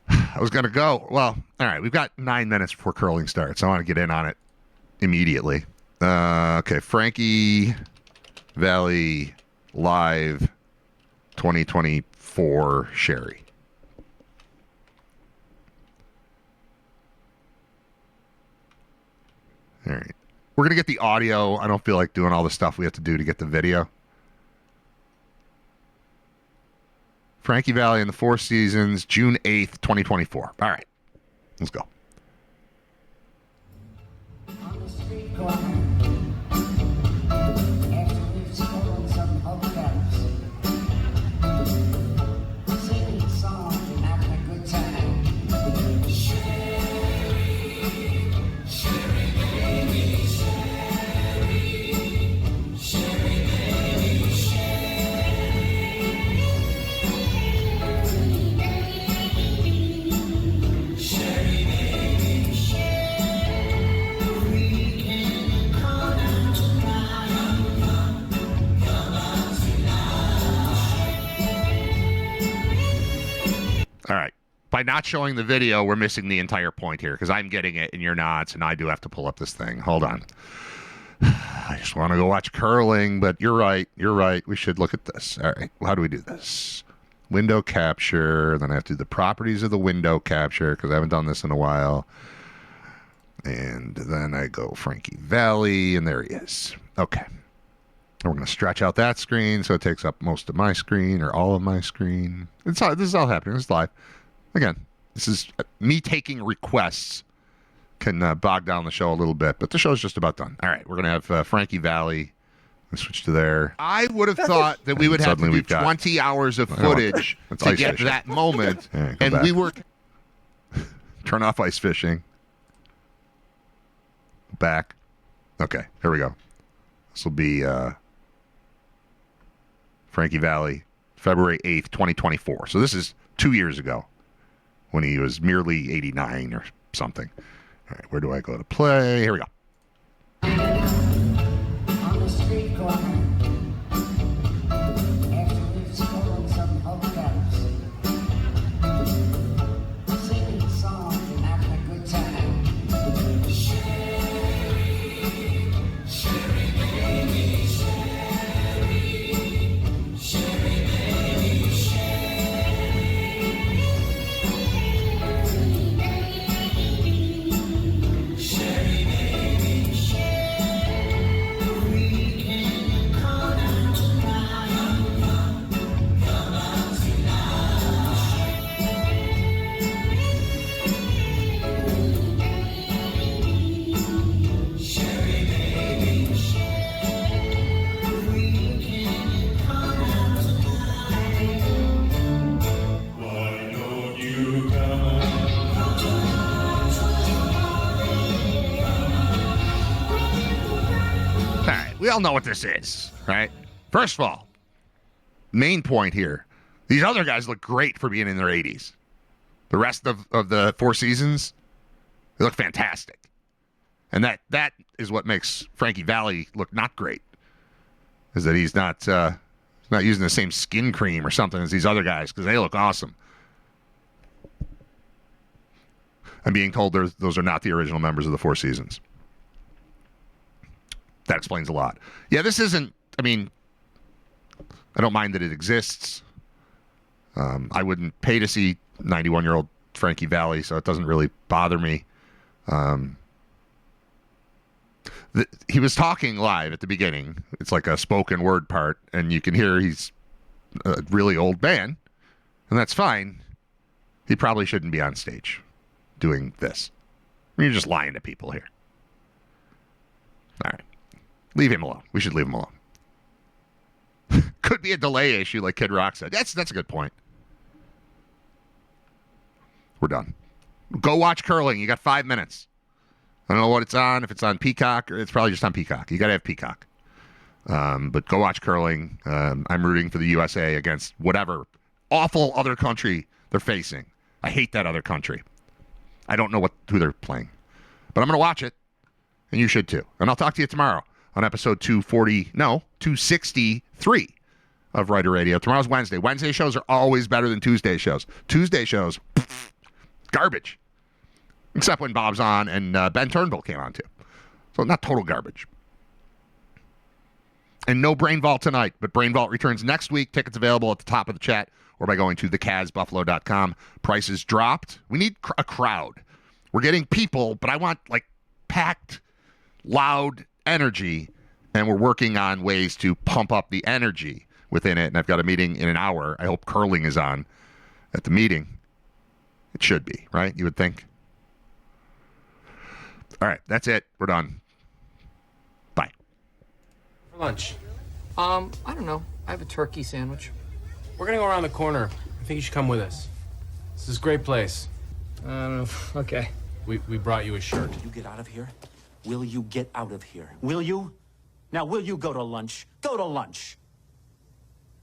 I was going to go. Well, all right. We've got 9 minutes before curling starts. I want to get in on it immediately. Okay. Frankie Valli live 2024 Sherry. All right. We're going to get the audio. I don't feel like doing all the stuff we have to do to get the video. Frankie Valli in the Four Seasons, June 8th, 2024. All right. Let's go. On the street corner, after we've stolen some hotels, singing songs and having a good time. Sherry, Sherry baby, Sherry, Sherry baby, Sherry baby, we can come out tonight. Come out tonight. All right. By not showing the video, we're missing the entire point here because I'm getting it and you're not, and I do have to pull up this thing. Hold on. I just want to go watch curling, but you're right. You're right. We should look at this. All right. How do we do this? Window capture. Then I have to do the properties of the window capture because I haven't done this in a while. And then I go Frankie Valli, and there he is. Okay. And we're going to stretch out that screen so it takes up most of my screen or all of my screen. This is all happening. This is live. Again, this is me taking requests can bog down the show a little bit, but the show's just about done. All right, we're going to have Frankie Valli. Let's switch to there. I would have thought that we would have to do 20 hours of footage to get to that moment, and we were... Turn off ice fishing. Back. Okay, here we go. This will be Frankie Valli, February 8th, 2024. So this is 2 years ago when he was merely 89 or something. All right, where do I go to play? Here we go. On the street corner, after we've stolen some hotels, singing songs and having a good time. Sherry, Sherry baby, Sherry, Sherry baby, Sherry baby, Sherry baby, Sherry. we all know what this is, right? First of all, main point here, these other guys look great for being in their 80s. The rest of the Four Seasons, they look fantastic. And that is what makes Frankie Valli look not great, is that he's not using the same skin cream or something as these other guys, because they look awesome. I'm being told those are not the original members of the Four Seasons. That explains a lot. Yeah, this isn't, I mean, I don't mind that it exists. I wouldn't pay to see 91-year-old Frankie Valli, so it doesn't really bother me. He was talking live at the beginning. It's like a spoken word part, and you can hear he's a really old man, and that's fine. He probably shouldn't be on stage doing this. I mean, you're just lying to people here. All right. Leave him alone. We should leave him alone. Could be a delay issue, like Kid Rock said. That's a good point. We're done. Go watch curling. You got 5 minutes. I don't know what it's on. If it's on Peacock, or it's probably just on Peacock. You got to have Peacock. But go watch curling. I'm rooting for the USA against whatever awful other country they're facing. I hate that other country. I don't know who they're playing. But I'm going to watch it, and you should too. And I'll talk to you tomorrow on episode 263 of Riter Radio. Tomorrow's Wednesday. Wednesday shows are always better than Tuesday shows. Tuesday shows, garbage. Except when Bob's on and Ben Turnbull came on too. So not total garbage. And no Brain Vault tonight, but Brain Vault returns next week. Tickets available at the top of the chat or by going to thecazbuffalo.com. Prices dropped. We need a crowd. We're getting people, but I want like packed, loud energy, and we're working on ways to pump up the energy within it. And I've got a meeting in an hour. I hope curling is on at the meeting. It should be, right? You would think. All right, that's it. We're done. Bye. For lunch. I don't know. I have a turkey sandwich. We're gonna go around the corner. I think you should come with us. This is a great place. Okay. We brought you a shirt. You get out of here? Will you get out of here? Will you? Now, will you go to lunch? Go to lunch.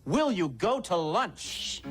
Will you go to lunch?